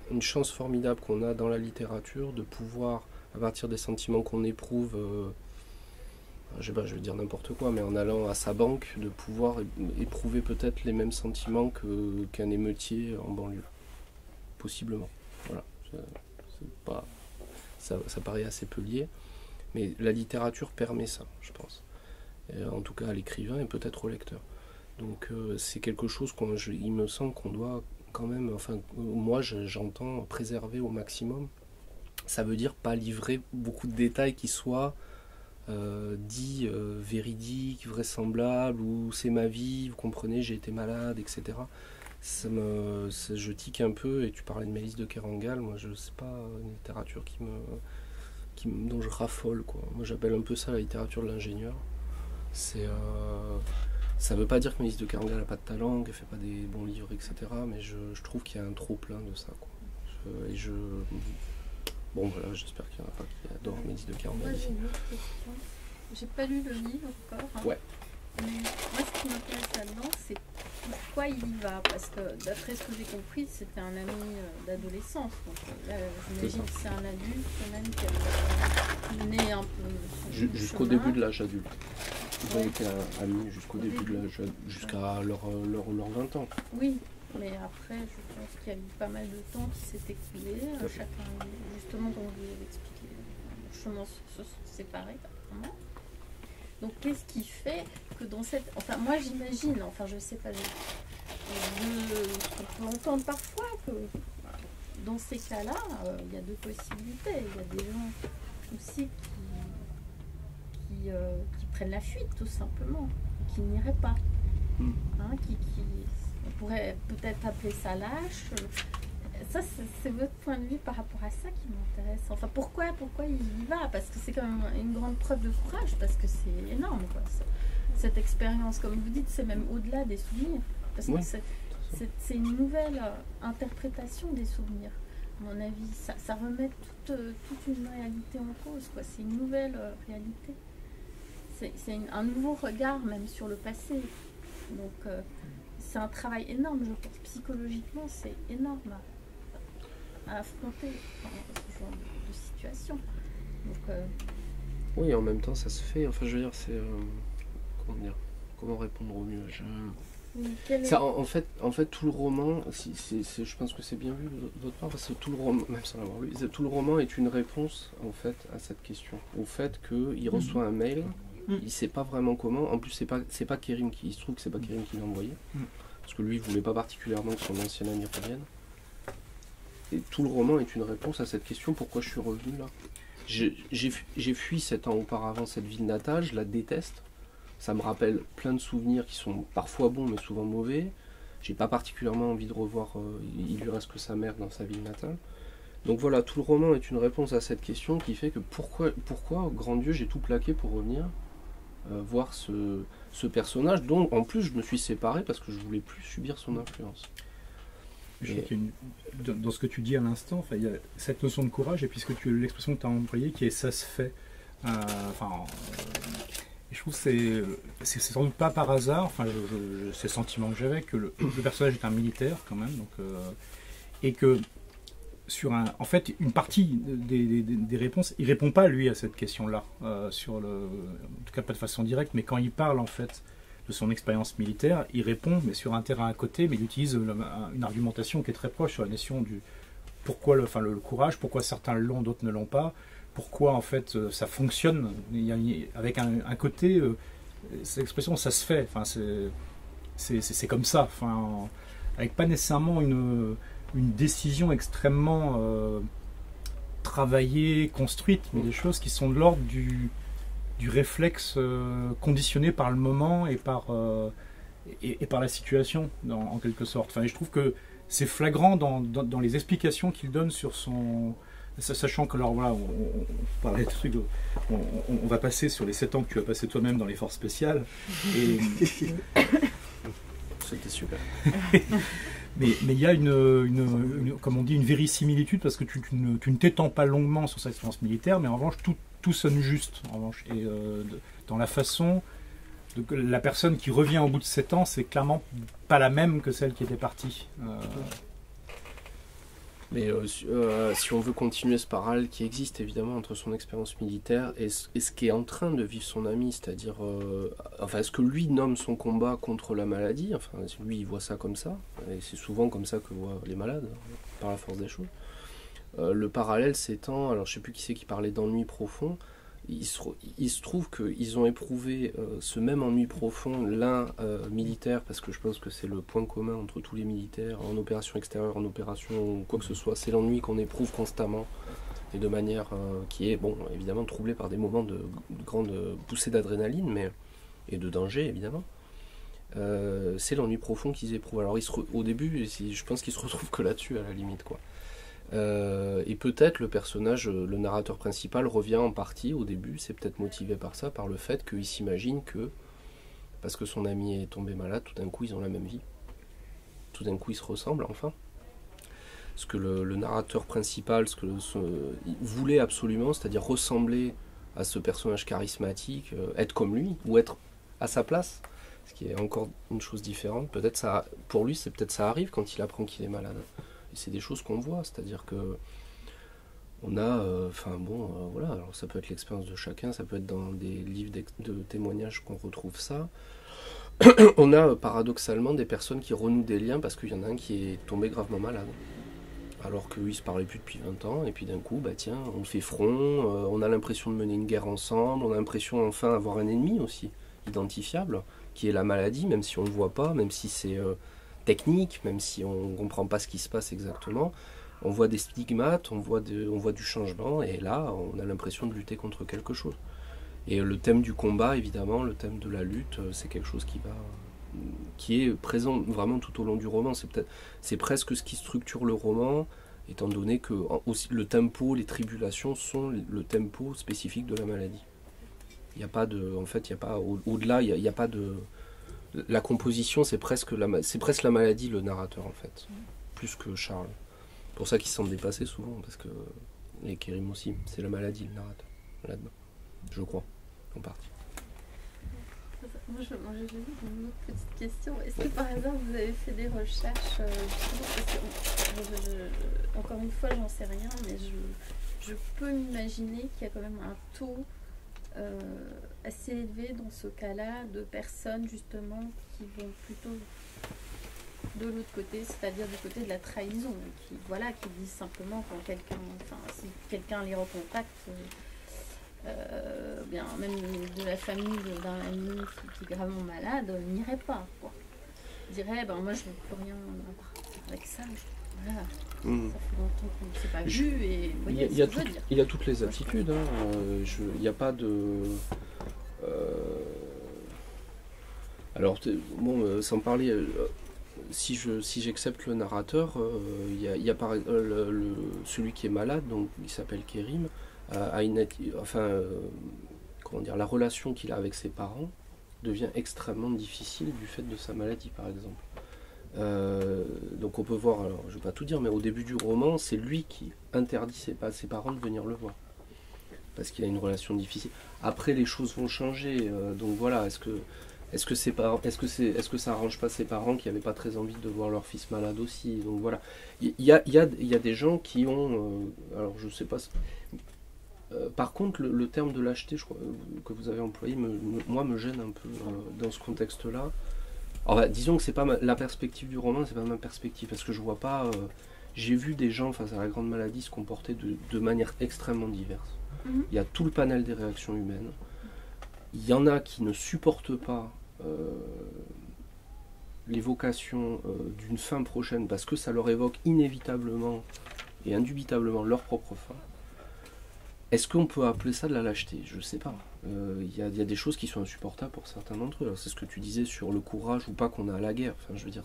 une chance formidable qu'on a dans la littérature de pouvoir, à partir des sentiments qu'on éprouve, je sais pas, je vais dire n'importe quoi, mais en allant à sa banque, de pouvoir éprouver peut-être les mêmes sentiments qu'un émeutier en banlieue. Possiblement. Voilà. Ça paraît assez peu lié, mais la littérature permet ça, je pense. Et en tout cas à l'écrivain et peut-être au lecteur. Donc c'est quelque chose il me semble qu'on doit quand même, enfin moi j'entends préserver au maximum. Ça veut dire pas livrer beaucoup de détails qui soient dits véridiques, vraisemblables, ou c'est ma vie, vous comprenez, j'ai été malade, etc. Je tique un peu, et tu parlais de Maëlys de Kerangal, moi je sais pas une littérature dont je raffole, quoi. Moi j'appelle un peu ça la littérature de l'ingénieur. Ça veut pas dire que Maëlys de Kerangal n'a pas de talent, qu'elle fait pas des bons livres, etc. Mais je trouve qu'il y a un trop plein de ça, quoi. Bon voilà, j'espère qu'il y en a pas qui adorent Maëlys de Kerangal. Moi j'ai une autre question. J'ai pas lu le livre encore. Hein. Ouais. Mais moi ce qui m'intéresse là-dedans, c'est pourquoi il y va. Parce que d'après ce que j'ai compris, c'était un ami d'adolescence. Donc là, j'imagine que c'est un adulte quand même qui a mené un peu son jusqu'au chemin. début de l'âge adulte. Ils ont été amis jusqu'au début de l'âge, jusqu'à leur 20 ans. Oui, mais après, je pense qu'il y a eu pas mal de temps qui s'est écoulé. Chacun, justement, comme vous l'avez expliqué, nos chemins se sont séparés. l'enregistrement. Donc qu'est-ce qui fait que dans cette... Enfin moi j'imagine, enfin je sais pas, on peut entendre parfois que dans ces cas-là, il y a deux possibilités. Il y a des gens aussi qui prennent la fuite tout simplement, qui n'iraient pas. Hein, on pourrait peut-être appeler ça lâche. Ça, c'est votre point de vue par rapport à ça qui m'intéresse. Enfin, pourquoi il y va? Parce que c'est quand même une grande preuve de courage, parce que c'est énorme, quoi. Cette expérience, comme vous dites, c'est même au-delà des souvenirs. Parce que c'est une nouvelle interprétation des souvenirs. À mon avis, ça remet toute une réalité en cause, quoi. C'est une nouvelle réalité. C'est un nouveau regard même sur le passé. Donc, c'est un travail énorme, je pense. Psychologiquement, c'est énorme à affronter ce genre de situation. Donc, oui, en même temps, ça se fait. Enfin, je veux dire, c'est... comment répondre au mieux ça, en fait, tout le roman, je pense que c'est bien vu de votre part, parce que tout le roman, même sans l'avoir lu, tout le roman est une réponse, en fait, à cette question. Au fait qu'il reçoit un mail, il ne sait pas vraiment comment. En plus, c'est pas Kérim il se trouve que c'est pas Kérim qui l'a envoyé, parce que lui, il ne voulait pas particulièrement que son ancien ami revienne. Et tout le roman est une réponse à cette question, pourquoi je suis revenu là. J'ai fui 7 ans auparavant cette ville natale, je la déteste. Ça me rappelle plein de souvenirs qui sont parfois bons mais souvent mauvais. J'ai pas particulièrement envie de revoir, il lui reste que sa mère dans sa ville natale. Donc voilà, tout le roman est une réponse à cette question qui fait que pourquoi grand Dieu, j'ai tout plaqué pour revenir voir ce personnage dont en plus je me suis séparé parce que je voulais plus subir son influence. Je crois qu'il y a dans ce que tu dis à l'instant, il y a cette notion de courage et puis l'expression que tu as employée qui est ça se fait. Et je trouve que c'est sans doute pas par hasard, c'est le sentiment que j'avais, que le personnage est un militaire quand même, et que en fait, une partie des réponses, il répond pas lui à cette question-là, en tout cas pas de façon directe, mais quand il parle en fait de son expérience militaire, il répond, mais sur un terrain à côté, mais il utilise une argumentation qui est très proche sur la notion du pourquoi le courage, pourquoi certains l'ont, d'autres ne l'ont pas. Pourquoi en fait ça fonctionne avec un côté, cette expression ça se fait, c'est comme ça, avec pas nécessairement une décision extrêmement travaillée, construite, mais des choses qui sont de l'ordre du réflexe conditionné par le moment et par la situation en quelque sorte. Je trouve que c'est flagrant dans les explications qu'il donne sur son... Sachant que, alors voilà, on parlait de trucs, on va passer sur les 7 ans que tu as passé toi-même dans les forces spéciales. Et... C'était super. mais il y a comme on dit, une verisimilitude parce que tu ne t'étends pas longuement sur cette expérience militaire, mais en revanche, tout sonne juste. En revanche, et dans la façon, la personne qui revient au bout de 7 ans, c'est clairement pas la même que celle qui était partie. Mais si on veut continuer ce parallèle qui existe évidemment entre son expérience militaire et ce qu'est en train de vivre son ami, c'est-à-dire ce que lui nomme son combat contre la maladie, lui il voit ça comme ça, et c'est souvent comme ça que voient les malades, par la force des choses. Le parallèle s'étend, alors je sais plus qui c'est qui parlait d'ennui profond, il se trouve qu'ils ont éprouvé ce même ennui profond, l'un militaire, parce que je pense que c'est le point commun entre tous les militaires, en opération extérieure, en opération quoi que ce soit, c'est l'ennui qu'on éprouve constamment, et de manière qui est, évidemment troublée par des moments de grande poussée d'adrénaline, et de danger, évidemment. C'est l'ennui profond qu'ils éprouvent. Alors au début, je pense qu'ils se retrouvent que là-dessus, à la limite, quoi. Et peut-être le personnage, le narrateur principal revient en partie au début, c'est peut-être motivé par ça, par le fait qu'il s'imagine que parce que son ami est tombé malade, tout d'un coup ils ont la même vie, tout d'un coup ils se ressemblent enfin. Ce que le narrateur principal, il voulait absolument, c'est-à-dire ressembler à ce personnage charismatique, être comme lui, ou être à sa place, ce qui est encore une chose différente. Peut-être ça, pour lui, ça arrive quand il apprend qu'il est malade. Et c'est des choses qu'on voit, c'est-à-dire que on a, voilà, alors ça peut être l'expérience de chacun, ça peut être dans des livres de témoignages qu'on retrouve ça. On a paradoxalement des personnes qui renouent des liens parce qu'il y en a un qui est tombé gravement malade. alors qu'ils ne se parlaient plus depuis 20 ans, et puis d'un coup, bah tiens, on fait front, on a l'impression de mener une guerre ensemble, on a l'impression enfin d'avoir un ennemi aussi, identifiable, qui est la maladie, même si on ne le voit pas, même si c'est technique, même si on ne comprend pas ce qui se passe exactement. On voit des stigmates, on voit du changement, et là, on a l'impression de lutter contre quelque chose. Et le thème du combat, évidemment, le thème de la lutte, c'est quelque chose qui est présent vraiment tout au long du roman. C'est presque ce qui structure le roman, étant donné que aussi, le tempo, les tribulations sont le tempo spécifique de la maladie. Il n'y a pas de, en fait, il n'y a pas au-delà, il n'y a pas de. La composition, c'est presque la maladie, le narrateur en fait, plus que Charles. C'est pour ça qu'il s'en dépassait souvent, parce que et Kérim aussi, c'est la maladie, le narrateur là-dedans, je crois, en partie. Moi, j'ai une autre petite question. Est-ce que par hasard vous avez fait des recherches encore une fois, j'en sais rien, mais je peux m'imaginer qu'il y a quand même un taux assez élevé dans ce cas-là de personnes justement qui vont plutôt de l'autre côté, c'est-à-dire du côté de la trahison, qui disent simplement quand si quelqu'un les recontacte. Bien, même de la famille d'un ami qui est gravement malade, n'irait pas, quoi. Dirait, moi je ne veux plus rien avoir avec ça. Voilà. Ça fait longtemps qu'on ne s'est pas vu et vous voyez ce que je veux dire. Il y a toutes les attitudes. Il n'y a pas de. Alors, bon, sans parler. Si j'accepte le narrateur, il y a celui qui est malade, donc il s'appelle Kérim. La relation qu'il a avec ses parents devient extrêmement difficile du fait de sa maladie, par exemple. Donc on peut voir, alors je ne vais pas tout dire, mais au début du roman, c'est lui qui interdit ses parents de venir le voir, parce qu'il a une relation difficile. Après, les choses vont changer, donc voilà, est-ce que ça arrange pas ses parents qui n'avaient pas très envie de voir leur fils malade aussi. Donc voilà, il y a des gens qui ont, alors je sais pas. Par contre, le terme de lâcheté, je crois, que vous avez employé, moi me gêne un peu dans ce contexte-là. Alors, disons que c'est pas la perspective du roman, c'est pas ma perspective, parce que je vois pas. J'ai vu des gens face à la grande maladie se comporter de manière extrêmement diverse. Il y a tout le panel des réactions humaines. Il y en a qui ne supportent pas l'évocation d'une fin prochaine parce que ça leur évoque inévitablement et indubitablement leur propre fin. Est-ce qu'on peut appeler ça de la lâcheté? Je ne sais pas. Il y a des choses qui sont insupportables pour certains d'entre eux. Alors, c'est ce que tu disais sur le courage ou pas qu'on a à la guerre. Enfin, je veux dire,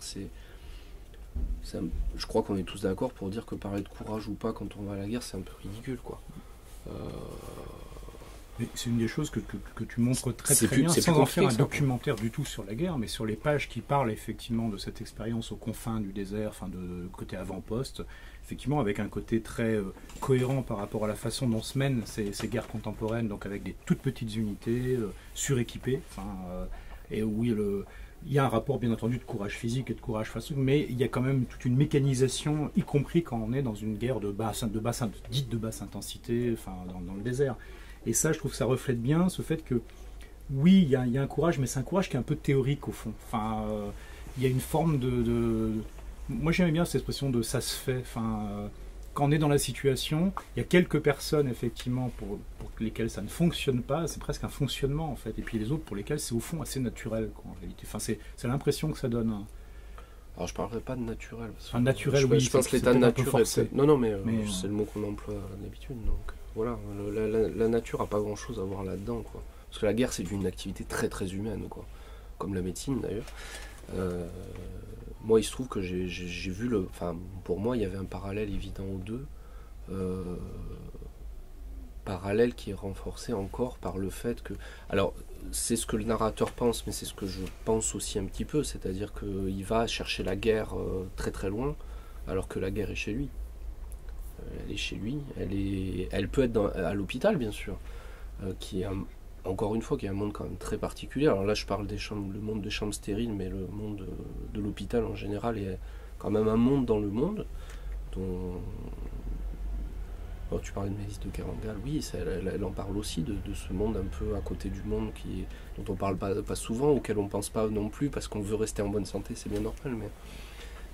je crois qu'on est tous d'accord pour dire que parler de courage ou pas quand on va à la guerre, c'est un peu ridicule, quoi. C'est une des choses que tu montres très bien, sans en faire un documentaire du tout sur la guerre, mais sur les pages qui parlent effectivement de cette expérience aux confins du désert, enfin de côté avant-poste, effectivement avec un côté très cohérent par rapport à la façon dont se mènent ces guerres contemporaines, donc avec des toutes petites unités, suréquipées, et où il y a un rapport bien entendu de courage physique et de courage face, mais il y a quand même toute une mécanisation, y compris quand on est dans une guerre dite de basse intensité, dans le désert. Et ça, je trouve que ça reflète bien ce fait que, oui, il y a un courage, mais c'est un courage qui est un peu théorique au fond. Il y a une forme de... Moi, j'aime bien cette expression de « ça se fait ». Quand on est dans la situation, il y a quelques personnes, effectivement, pour lesquelles ça ne fonctionne pas. C'est presque un fonctionnement, en fait. Et puis les autres, pour lesquelles c'est au fond assez naturel, quoi, en réalité. C'est l'impression que ça donne. Alors, je ne parlerai pas de naturel. Un naturel, oui. Je pense que l'état de nature... Non, mais c'est le mot qu'on emploie d'habitude, donc... Voilà, la nature n'a pas grand-chose à voir là-dedans, quoi. Parce que la guerre, c'est une activité très très humaine, quoi. Comme la médecine, d'ailleurs. Moi, il se trouve que j'ai vu pour moi, il y avait un parallèle évident aux deux. Parallèle qui est renforcé encore par le fait que... Alors, c'est ce que le narrateur pense, mais c'est ce que je pense aussi un petit peu. C'est-à-dire qu'il va chercher la guerre très très loin, alors que la guerre est chez lui. Elle est chez lui, elle peut être à l'hôpital bien sûr, qui est encore une fois qui est un monde quand même très particulier. Alors là je parle le monde des chambres stériles, mais le monde de l'hôpital en général est quand même un monde dans le monde. Tu parlais de Mélisse de Kerangal, oui, elle en parle aussi de ce monde un peu à côté du monde dont on parle pas souvent, auquel on pense pas non plus parce qu'on veut rester en bonne santé, c'est bien normal, mais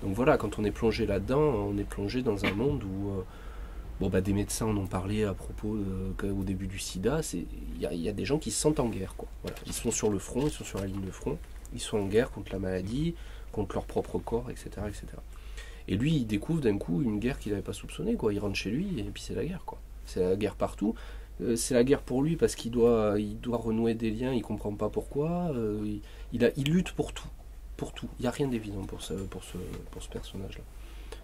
Donc voilà, quand on est plongé là-dedans, on est plongé dans un monde où des médecins en ont parlé à propos au début du sida. Il y a des gens qui se sentent en guerre, quoi. Voilà. Ils sont sur le front, ils sont sur la ligne de front, ils sont en guerre contre la maladie, contre leur propre corps, etc. etc. Et lui, il découvre d'un coup une guerre qu'il n'avait pas soupçonnée, quoi. Il rentre chez lui et puis c'est la guerre, quoi. C'est la guerre partout. C'est la guerre pour lui parce qu'il doit renouer des liens, il comprend pas pourquoi. Il lutte pour tout. Pour tout. Il n'y a rien d'évident pour ce personnage-là.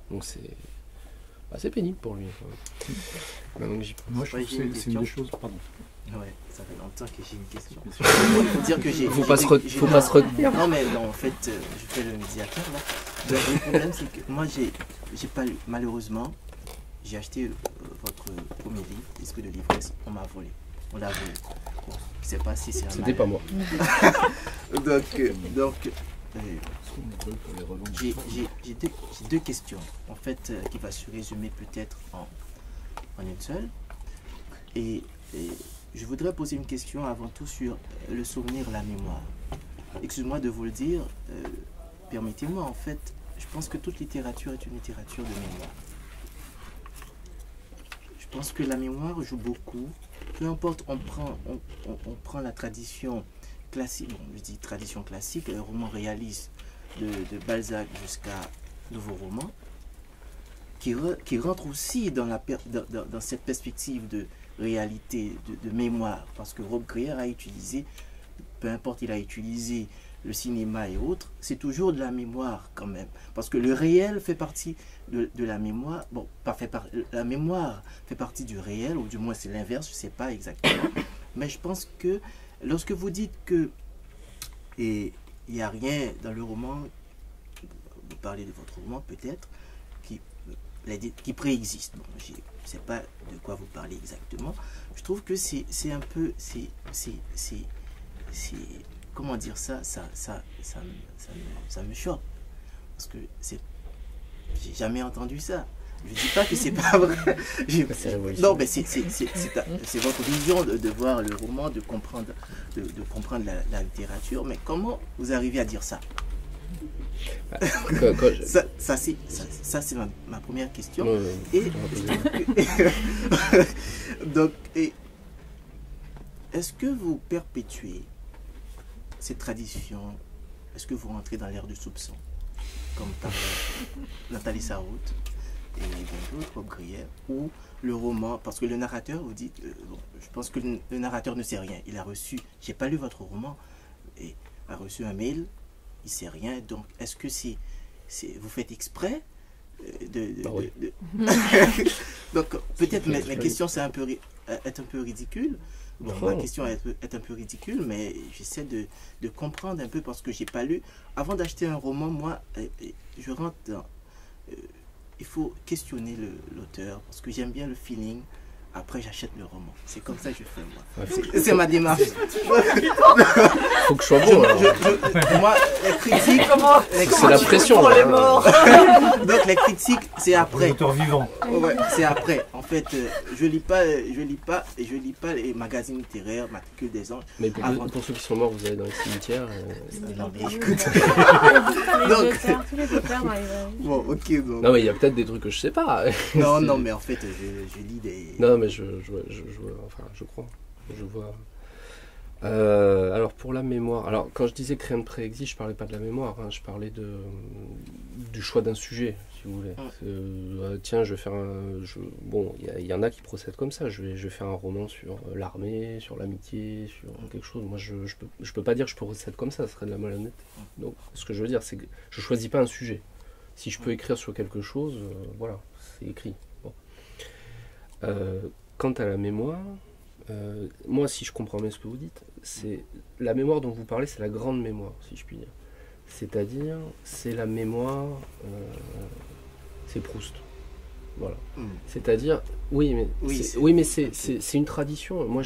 Donc c'est pénible pour lui. Moi, je trouve que c'est une des choses. Pardon. Ouais, ça fait longtemps que j'ai une question. Il faut dire que faut pas se retenir. Non, mais non, en fait, je fais le médiateur là. Donc, le problème, c'est que moi, j'ai pas lu. Malheureusement, j'ai acheté votre premier livre, Esprit de l'ivresse. On m'a volé. On l'a volé. Bon, je sais pas si c'est un. C'était pas moi. donc j'ai deux questions, en fait, qui va se résumer peut-être en une seule. Et je voudrais poser une question avant tout sur le souvenir, la mémoire. Excuse-moi de vous le dire, permettez-moi, en fait, je pense que toute littérature est une littérature de mémoire. Je pense que la mémoire joue beaucoup. Peu importe, on prend la tradition classique, bon, je dis tradition classique, le roman réaliste de Balzac jusqu'à nouveau roman, qui rentre aussi dans cette perspective de réalité, de mémoire, parce que Rob Grier a utilisé, peu importe, il a utilisé le cinéma et autres, c'est toujours de la mémoire quand même, parce que le réel fait partie de la mémoire, bon, la mémoire fait partie du réel, ou du moins c'est l'inverse, je ne sais pas exactement, mais je pense que lorsque vous dites que il n'y a rien dans le roman, vous parlez de votre roman peut-être, qui préexiste. Bon, je ne sais pas de quoi vous parlez exactement. Je trouve que c'est un peu, comment dire ça me choque. Parce que j'ai jamais entendu ça. Je ne dis pas que c'est pas vrai. Non, mais c'est votre vision de voir le roman, de comprendre la littérature. Mais comment vous arrivez à dire ça? Ça c'est ma première question. Donc, est-ce que vous perpétuez cette tradition? Est-ce que vous rentrez dans l'ère du soupçon, comme par Nathalie Sarraute et bien d'autres, Rob Grier, ou le roman, parce que le narrateur, vous dites, je pense que le narrateur ne sait rien. Il a reçu, j'ai pas lu votre roman, et a reçu un mail, il sait rien. Donc, est-ce que vous faites exprès Donc, peut-être mes questions est un peu ridicule. Bon, ma question est un peu ridicule, mais j'essaie de comprendre un peu parce que j'ai pas lu. Avant d'acheter un roman, moi, je rentre dans... il faut questionner l'auteur parce que j'aime bien le feeling. Après, j'achète le roman. C'est comme ça que je fais, moi. Ouais, c'est ma démarche. Faut que je sois bon. Moi, les critiques... C'est la pression. Pour les morts. Donc, les critiques, c'est après. L'auteur vivant. Ouais, c'est après. En fait, je lis pas les magazines littéraires, Matricule des Anges. Mais pour ceux qui sont morts, vous allez dans les cimetières. Non, mais écoute. Tous les auteurs dans les Bon, ok. Donc. Non, mais il y a peut-être des trucs que je sais pas. Non, mais en fait, je lis des... Non, mais je crois. Je vois. Alors, pour la mémoire... Alors, quand je disais que rien ne préexiste, je parlais pas de la mémoire. Hein, je parlais du choix d'un sujet, si vous voulez. Tiens, je vais faire Bon, il y en a qui procèdent comme ça. Je vais faire un roman sur l'armée, sur l'amitié, sur quelque chose. Moi, je peux pas dire que je procède comme ça. Ce serait de la malhonnêteté. Donc, ce que je veux dire, c'est que je choisis pas un sujet. Si je peux écrire sur quelque chose, voilà, c'est écrit. Bon. Quant à la mémoire, moi, si je comprends bien ce que vous dites, c'est la mémoire dont vous parlez, c'est la grande mémoire, si je puis dire. C'est-à-dire, c'est la mémoire, c'est Proust. Voilà. C'est-à-dire, oui, mais c'est une tradition. Moi,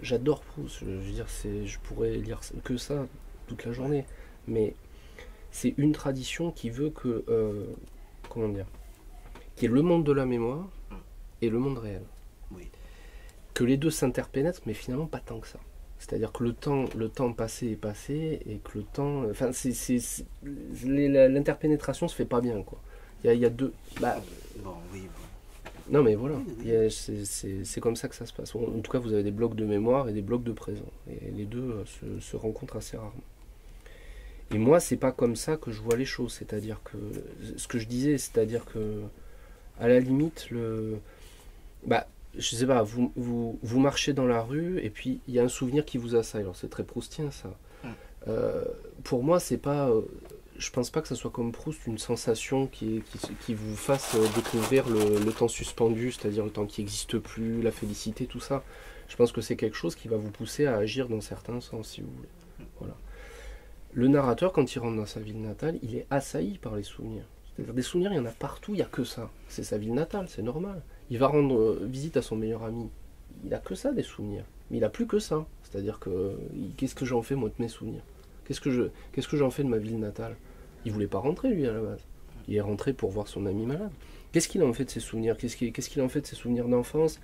j'adore Proust. Je veux dire, je pourrais lire que ça toute la journée. Mais c'est une tradition qui veut que, comment dire, qui est le monde de la mémoire et le monde réel. Oui. Que les deux s'interpénètrent, mais finalement pas tant que ça. C'est-à-dire que le temps passé est passé et que le temps... Enfin, l'interpénétration se fait pas bien, quoi. Il y a deux... Bah, Bon, oui, bon. non mais voilà, Oui. c'est comme ça que ça se passe. En tout cas, vous avez des blocs de mémoire et des blocs de présent. Et les deux se rencontrent assez rarement. Et moi, c'est pas comme ça que je vois les choses. C'est-à-dire que, ce que je disais, c'est-à-dire que, à la limite, je sais pas, vous marchez dans la rue et puis il y a un souvenir qui vous assaille. Alors c'est très proustien ça. Pour moi, c'est pas... je pense pas que ça soit comme Proust une sensation qui vous fasse découvrir le temps suspendu, c'est-à-dire le temps qui n'existe plus, la félicité, tout ça. Je pense que c'est quelque chose qui va vous pousser à agir dans certains sens, si vous voulez. Voilà. Le narrateur, quand il rentre dans sa ville natale, il est assailli par les souvenirs. C'est-à-dire des souvenirs, il y en a partout, il n'y a que ça. C'est sa ville natale, c'est normal. Il va rendre visite à son meilleur ami. Il n'a que ça, des souvenirs. Mais il n'a plus que ça. C'est-à-dire que, qu'est-ce que j'en fais, moi, de mes souvenirs ? Qu'est-ce que j'en fais de ma ville natale ? Il voulait pas rentrer, lui, à la base. Il est rentré pour voir son ami malade. Qu'est-ce qu'il en fait de ses souvenirs ? Qu'est-ce qu'il en fait de ses souvenirs d'enfance ?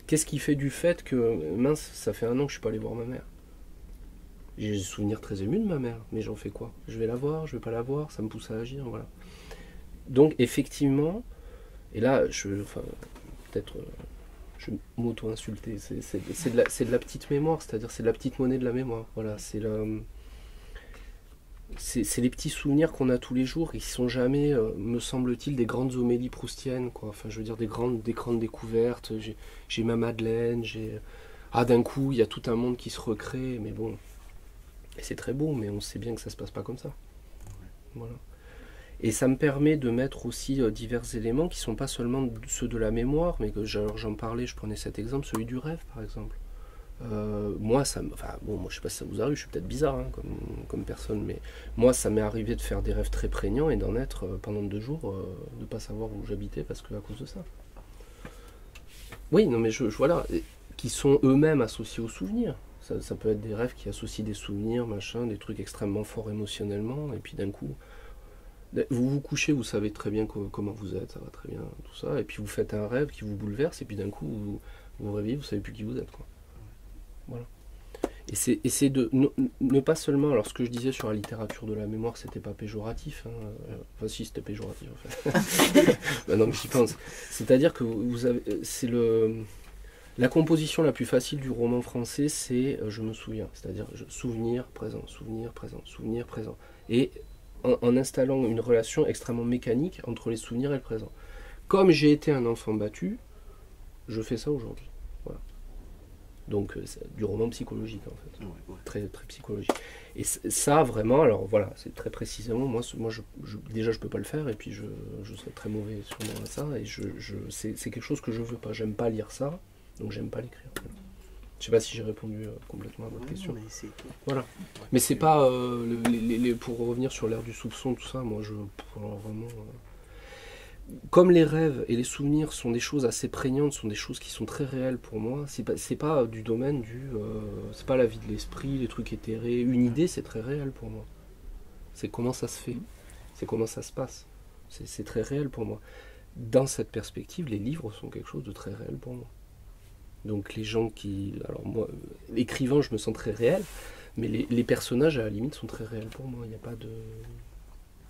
Qu'est-ce qui fait du fait que, mince, ça fait 1 an que je suis pas allé voir ma mère ? J'ai des souvenirs très émus de ma mère, mais j'en fais quoi ? Je vais la voir, je vais pas la voir, ça me pousse à agir, voilà. Donc, effectivement, et là, peut-être, je vais m'auto-insulter, c'est de la petite mémoire, c'est-à-dire c'est de la petite monnaie de la mémoire, voilà, c'est les petits souvenirs qu'on a tous les jours et qui sont jamais, me semble-t-il, des grandes homélies proustiennes, quoi. Enfin, je veux dire, des grandes découvertes. J'ai ma Madeleine, d'un coup, il y a tout un monde qui se recrée, mais bon, et c'est très beau, mais on sait bien que ça se passe pas comme ça. Voilà. Et ça me permet de mettre aussi divers éléments qui sont pas seulement ceux de la mémoire, mais que j'en parlais, je prenais cet exemple, celui du rêve, par exemple. Moi, moi, je sais pas si ça vous arrive, je suis peut-être bizarre comme personne, mais moi, ça m'est arrivé de faire des rêves très prégnants et d'en être pendant 2 jours, de pas savoir où j'habitais parce que à cause de ça. Oui, non, mais voilà, qui sont eux-mêmes associés aux souvenirs. Ça peut être des rêves qui associent des souvenirs, machin, des trucs extrêmement forts émotionnellement, et puis d'un coup, vous vous couchez, vous savez très bien comment vous êtes, ça va très bien, tout ça, et puis vous faites un rêve qui vous bouleverse, et puis d'un coup, vous vous réveillez, vous savez plus qui vous êtes, quoi. Voilà. Et c'est de ne pas seulement, alors ce que je disais sur la littérature de la mémoire, c'était pas péjoratif, hein. Enfin si, c'était péjoratif en fait. Maintenant que j'y pense. C'est-à-dire que c'est la composition la plus facile du roman français, c'est je me souviens, c'est-à-dire souvenir, présent, souvenir, présent, souvenir, présent. Et en installant une relation extrêmement mécanique entre les souvenirs et le présent. Comme j'ai été un enfant battu, je fais ça aujourd'hui. Voilà. Donc c'est du roman psychologique en fait, Ouais. très, très psychologique. Et ça vraiment, alors voilà, c'est très précisément, moi déjà je peux pas le faire et puis je serais très mauvais sûrement à ça et c'est quelque chose que je veux pas, j'aime pas lire ça, donc j'aime pas l'écrire. Voilà. Je sais pas si j'ai répondu complètement à votre question. Mais c'est... Voilà. Mais c'est pas, pour revenir sur l'ère du soupçon, tout ça, moi alors vraiment... Comme les rêves et les souvenirs sont des choses assez prégnantes, sont des choses qui sont très réelles pour moi, c'est pas du domaine c'est pas la vie de l'esprit, les trucs éthérés. Une idée, c'est très réel pour moi. C'est comment ça se fait, c'est comment ça se passe. C'est très réel pour moi. Dans cette perspective, les livres sont quelque chose de très réel pour moi. Donc les gens alors moi, l'écrivain, je me sens très réel, mais les personnages, à la limite, sont très réels pour moi. Il n'y a pas de...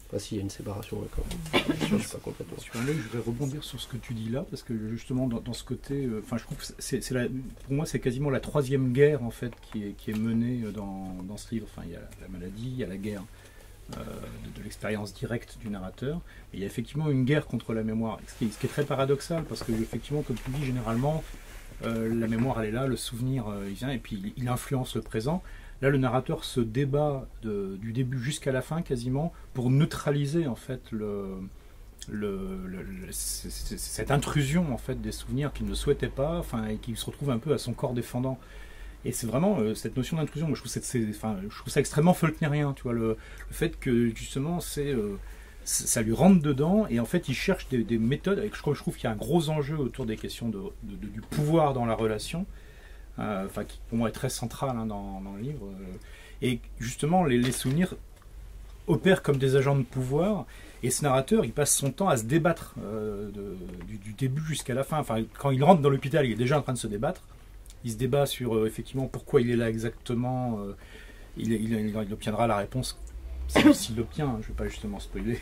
Enfin, si, il y a une séparation là, quand même. Je suis pas complètement. Je vais rebondir sur ce que tu dis là, parce que justement, dans ce côté, je trouve que pour moi, c'est quasiment la 3e guerre, en fait, qui est menée dans ce livre. Enfin, il y a la maladie, il y a la guerre de l'expérience directe du narrateur, et il y a effectivement une guerre contre la mémoire, ce qui est très paradoxal, parce que, effectivement, comme tu dis, généralement, la mémoire, elle est là, le souvenir, il vient, et puis il influence le présent. Là, le narrateur se débat du début jusqu'à la fin, quasiment, pour neutraliser, en fait, cette intrusion, en fait, des souvenirs qu'il ne souhaitait pas, enfin, et qui se retrouve un peu à son corps défendant. Et c'est vraiment cette notion d'intrusion. Moi, je trouve ça extrêmement faulknérien, tu vois, le fait que, justement, ça lui rentre dedans, et en fait, il cherche des méthodes. Je trouve qu'il y a un gros enjeu autour des questions du pouvoir dans la relation. Qui pour moi est très central dans le livre, et justement les souvenirs opèrent comme des agents de pouvoir, et ce narrateur il passe son temps à se débattre du début jusqu'à la fin. Enfin, quand il rentre dans l'hôpital, il est déjà en train de se débattre, il se débat sur effectivement pourquoi il est là exactement. Il obtiendra la réponse s'il l'obtient. Je ne vais pas justement spoiler.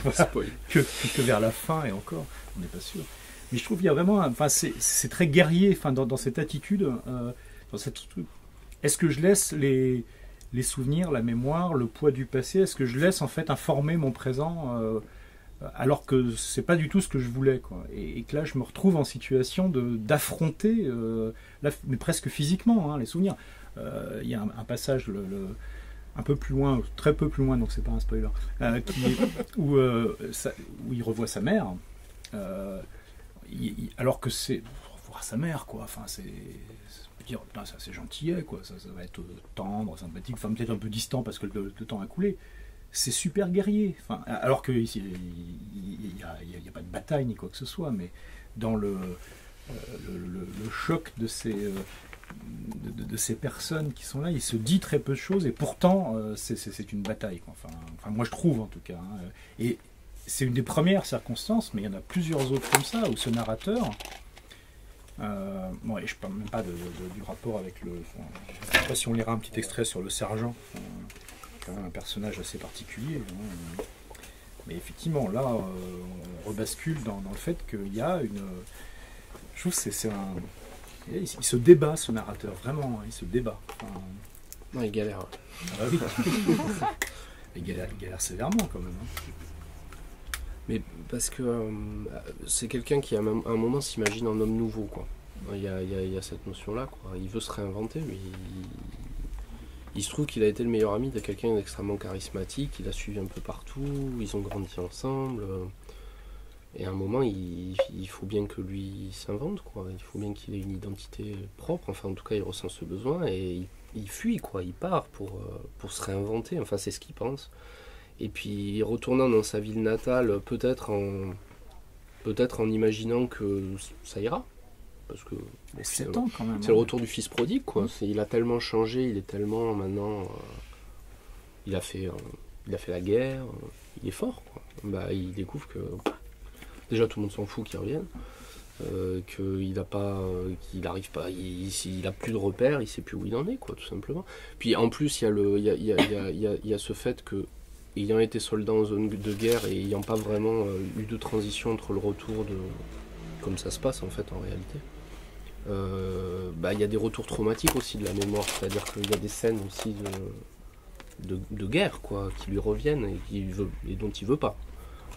Voilà. que vers la fin, et encore, on n'est pas sûr. Mais je trouve qu'il y a vraiment, enfin, c'est très guerrier, enfin, dans cette attitude, est-ce que je laisse les souvenirs, la mémoire, le poids du passé, est-ce que je laisse en fait informer mon présent alors que c'est pas du tout ce que je voulais, quoi. Et que là je me retrouve en situation d'affronter, mais presque physiquement, hein, les souvenirs. Il y a un passage un peu plus loin, très peu plus loin, donc c'est pas un spoiler, où il revoit sa mère. Alors que c'est voir sa mère, quoi. Enfin, c'est dire, putain, ça c'est gentillet, quoi. Ça va être tendre, sympathique, enfin peut-être un peu distant parce que le temps a coulé. C'est super guerrier. Enfin, alors que ici, il y a pas de bataille ni quoi que ce soit, mais dans le choc de ces personnes qui sont là, il se dit très peu de choses et pourtant c'est une bataille, quoi. Enfin, moi je trouve en tout cas. Hein. Et c'est une des premières circonstances, mais il y en a plusieurs autres comme ça, où ce narrateur, bon, et je ne parle même pas du rapport avec je ne sais pas si on lira un petit extrait sur le sergent, quand même un personnage assez particulier, hein. Mais effectivement, là, on rebascule dans le fait qu'il y a une... Je trouve que il se débat, ce narrateur, vraiment, hein, il se débat. Enfin... Non, il galère. Ah, oui. il galère sévèrement, quand même. Hein. Mais parce que c'est quelqu'un qui à un moment s'imagine un homme nouveau, quoi. Il y a cette notion-là, quoi. Il veut se réinventer, lui. Il se trouve qu'il a été le meilleur ami de quelqu'un d'extrêmement charismatique, il a suivi un peu partout, ils ont grandi ensemble. Et à un moment, il faut bien que lui s'invente, quoi. Il faut bien qu'il ait une identité propre. Enfin, en tout cas, il ressent ce besoin et il fuit, quoi. Il part pour se réinventer. Enfin, c'est ce qu'il pense. Et puis retournant dans sa ville natale, peut-être en imaginant que ça ira, parce que mais 7 ans quand même. C'est le retour du fils prodigue, quoi. Il a tellement changé, il est tellement maintenant, il a fait la guerre, il est fort, quoi. Bah, il découvre que déjà tout le monde s'en fout qu'il revienne, qu'il a pas, qu'il arrive pas, il a plus de repères, il sait plus où il en est, quoi, tout simplement. Puis en plus il y a ce fait que, ayant été soldat en zone de guerre et ayant pas vraiment eu de transition entre le retour comme ça se passe en fait en réalité, il y a des retours traumatiques aussi de la mémoire, c'est-à-dire qu'il y a des scènes aussi de guerre, quoi, qui lui reviennent et dont il veut pas.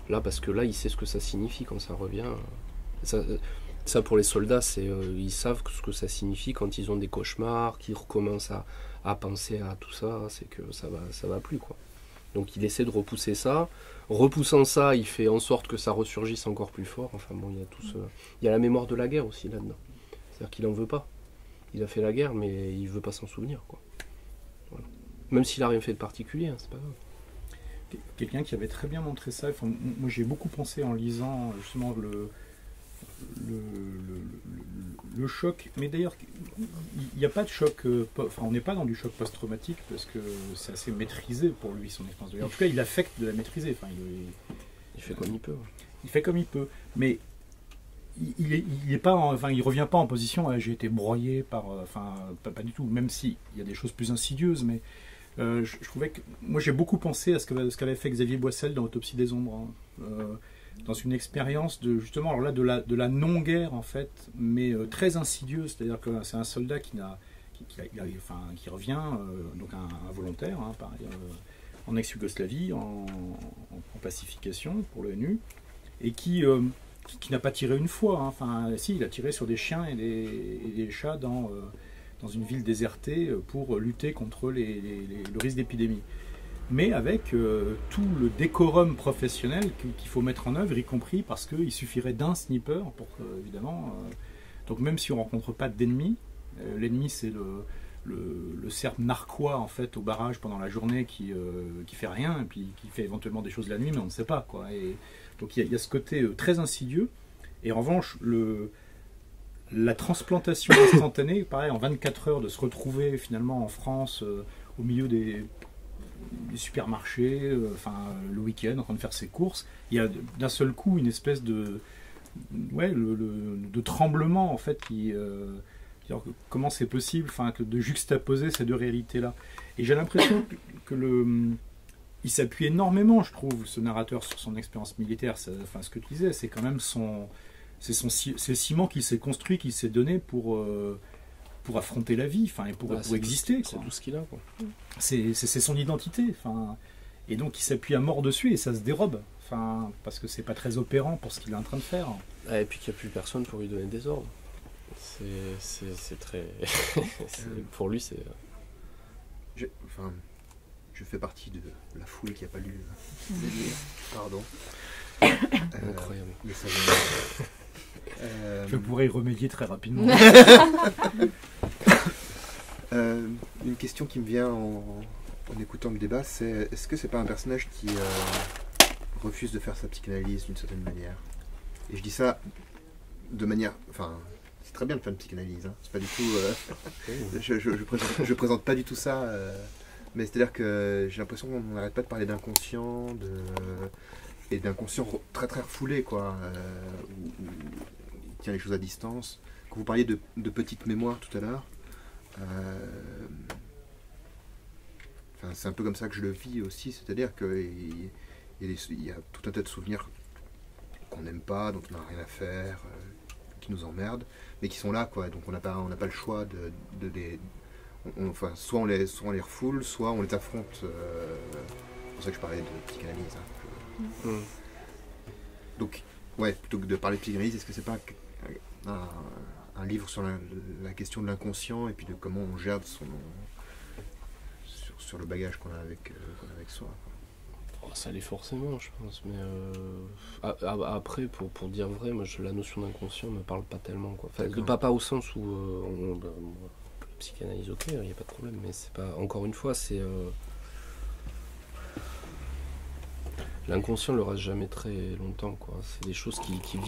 Là, parce que là, il sait ce que ça signifie quand ça revient. Ça pour les soldats, ils savent ce que ça signifie quand ils ont des cauchemars, qu'ils recommencent à penser à tout ça, c'est que ça va plus, quoi. Donc il essaie de repousser ça. Repoussant ça, il fait en sorte que ça ressurgisse encore plus fort. Enfin bon, il y a la mémoire de la guerre aussi là-dedans. C'est-à-dire qu'il en veut pas. Il a fait la guerre, mais il veut pas s'en souvenir, quoi. Voilà. Même s'il a rien fait de particulier, hein, c'est pas grave. Quelqu'un qui avait très bien montré ça. Enfin, moi j'ai beaucoup pensé en lisant justement le choc, mais d'ailleurs il n'y a pas de choc, enfin on n'est pas dans du choc post-traumatique parce que c'est assez maîtrisé pour lui son expérience de guerre. En tout cas il affecte de la maîtriser, enfin, il fait comme il peut. Il fait comme il peut, mais il revient pas en position j'ai été broyé par, pas du tout, même si il y a des choses plus insidieuses, mais je trouvais que moi j'ai beaucoup pensé à ce qu'avait fait Xavier Boissel dans Autopsie des ombres, hein. Dans une expérience de justement alors là de la non-guerre en fait, mais très insidieuse, c'est-à-dire que c'est un soldat qui revient, donc un volontaire, hein, en ex-Yougoslavie, en pacification pour l'ONU, et qui n'a pas tiré une fois, hein. Enfin si, il a tiré sur des chiens et des chats dans une ville désertée pour lutter contre le risque d'épidémie. Mais avec tout le décorum professionnel qu'il faut mettre en œuvre, y compris parce qu'il suffirait d'un sniper pour évidemment. Donc même si on ne rencontre pas d'ennemi, l'ennemi c'est le Serbe narquois en fait au barrage pendant la journée qui fait rien et puis qui fait éventuellement des choses la nuit, mais on ne sait pas, quoi. Et donc il y a ce côté très insidieux. Et en revanche la transplantation instantanée, pareil, en 24 heures de se retrouver finalement en France au milieu des supermarchés, le week-end en train de faire ses courses, il y a d'un seul coup une espèce de tremblement en fait qui Comment c'est possible, de juxtaposer ces deux réalités-là. Et j'ai l'impression que il s'appuie énormément, je trouve, ce narrateur, sur son expérience militaire. Ce que tu disais, c'est quand même c'est le ciment qu'il s'est construit, qu'il s'est donné pour affronter la vie, et pour exister. C'est tout ce qu'il a, quoi. C'est son identité. Et donc il s'appuie à mort dessus et ça se dérobe. Parce que c'est pas très opérant pour ce qu'il est en train de faire. Et puis qu'il n'y a plus personne pour lui donner des ordres. C'est très... pour lui, c'est... Je fais partie de la foule qui n'a pas lu Pardon. Incroyable. Mais ça Je pourrais y remédier très rapidement. Une question qui me vient en écoutant le débat, c'est est-ce que c'est pas un personnage qui refuse de faire sa psychanalyse d'une certaine manière? Et je dis ça de manière... c'est très bien de faire une psychanalyse, hein. C'est pas du tout... je présente pas du tout ça, mais c'est-à-dire que j'ai l'impression qu'on n'arrête pas de parler d'inconscient, et d'inconscient très très refoulé, quoi, où il tient les choses à distance. Quand vous parliez de petite mémoire tout à l'heure, c'est un peu comme ça que je le vis aussi, c'est-à-dire qu'il y a tout un tas de souvenirs qu'on n'aime pas, dont on n'a rien à faire, qui nous emmerdent, mais qui sont là, quoi. Donc on n'a pas le choix de les... soit on les refoule, soit on les affronte. C'est pour ça que je parlais de psychanalyse. Donc, plutôt que de parler de psychanalyse, est-ce que c'est pas un livre sur la question de l'inconscient et puis de comment on gère sur le bagage qu'on a avec soi, quoi. Ça l'est forcément, je pense, mais après, pour dire vrai, moi, la notion d'inconscient me parle pas tellement, quoi. Pas au sens où psychanalyse, ok, il n'y a pas de problème, mais c'est pas... Encore une fois, c'est... L'inconscient ne le reste jamais très longtemps, quoi. C'est des choses qui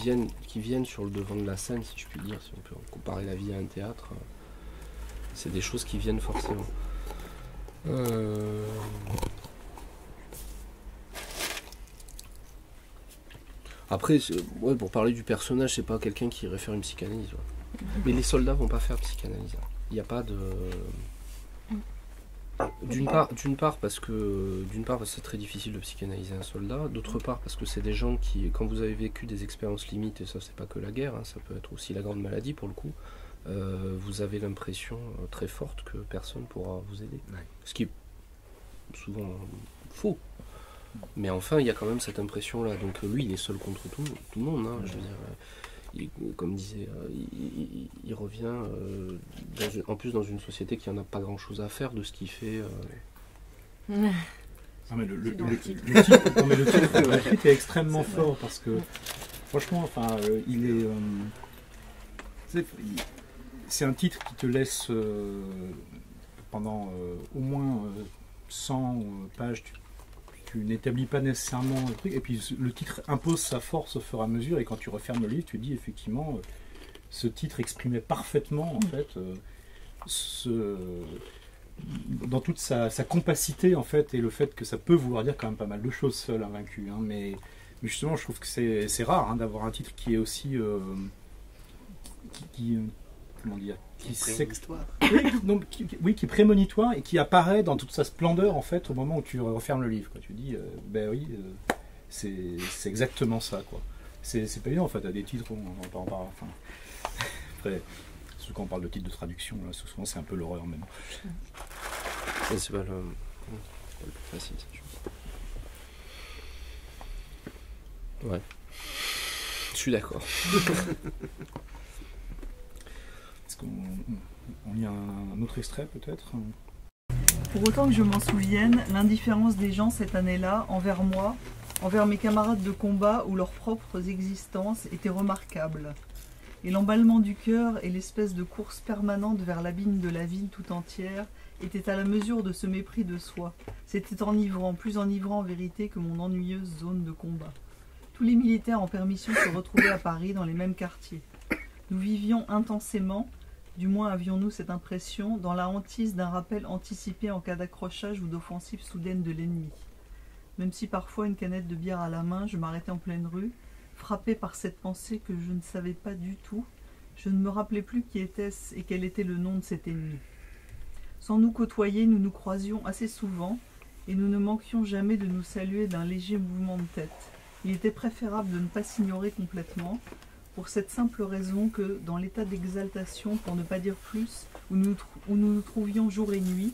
viennent sur le devant de la scène, si je puis dire, si on peut comparer la vie à un théâtre. C'est des choses qui viennent forcément. Après, pour parler du personnage, c'est pas quelqu'un qui irait faire une psychanalyse. Ouais. Mais les soldats vont pas faire psychanalyse. Il n'y a pas de... D'une part parce que c'est très difficile de psychanalyser un soldat, d'autre part parce que c'est des gens qui, quand vous avez vécu des expériences limites, et ça c'est pas que la guerre, hein, ça peut être aussi la grande maladie pour le coup, vous avez l'impression très forte que personne pourra vous aider. Ouais. Ce qui est souvent faux. Mais enfin, il y a quand même cette impression-là. Donc lui, il est seul contre tout le monde. Hein, je veux dire, comme disait, il revient en plus dans une société qui n'en a pas grand-chose à faire de ce qu'il fait. Non, mais le titre est extrêmement fort parce que franchement, c'est un titre qui te laisse pendant au moins 100 pages. Tu n'établis pas nécessairement le truc, et puis le titre impose sa force au fur et à mesure, et quand tu refermes le livre, tu dis effectivement, ce titre exprimait parfaitement en fait dans toute sa compacité en fait, et le fait que ça peut vouloir dire quand même pas mal de choses, Seul invaincu, hein, mais justement je trouve que c'est rare, hein, d'avoir un titre qui est aussi comment dire, qui est prémonitoire et qui apparaît dans toute sa splendeur en fait au moment où tu refermes le livre, quoi. Tu dis c'est exactement ça, quoi. C'est pas évident en fait, à des titres où on en parle, enfin après surtout quand on parle de titres de traduction là, souvent c'est un peu l'horreur même. C'est pas le plus facile, ça, je pense. Ouais, je suis d'accord. On lit un autre extrait peut-être. Pour autant que je m'en souvienne, l'indifférence des gens cette année-là envers moi, envers mes camarades de combat ou leurs propres existences était remarquable. Et l'emballement du cœur et l'espèce de course permanente vers l'abîme de la ville tout entière étaient à la mesure de ce mépris de soi. C'était enivrant, plus enivrant en vérité que mon ennuyeuse zone de combat. Tous les militaires en permission se retrouvaient à Paris dans les mêmes quartiers. Nous vivions intensément, du moins avions-nous cette impression, dans la hantise d'un rappel anticipé en cas d'accrochage ou d'offensive soudaine de l'ennemi. Même si parfois une canette de bière à la main, je m'arrêtais en pleine rue, frappé par cette pensée que je ne savais pas du tout, Je ne me rappelais plus qui était-ce et quel était le nom de cet ennemi. Sans nous côtoyer, nous nous croisions assez souvent et nous ne manquions jamais de nous saluer d'un léger mouvement de tête. Il était préférable de ne pas s'ignorer complètement, pour cette simple raison que, dans l'état d'exaltation, pour ne pas dire plus, où nous nous trouvions jour et nuit,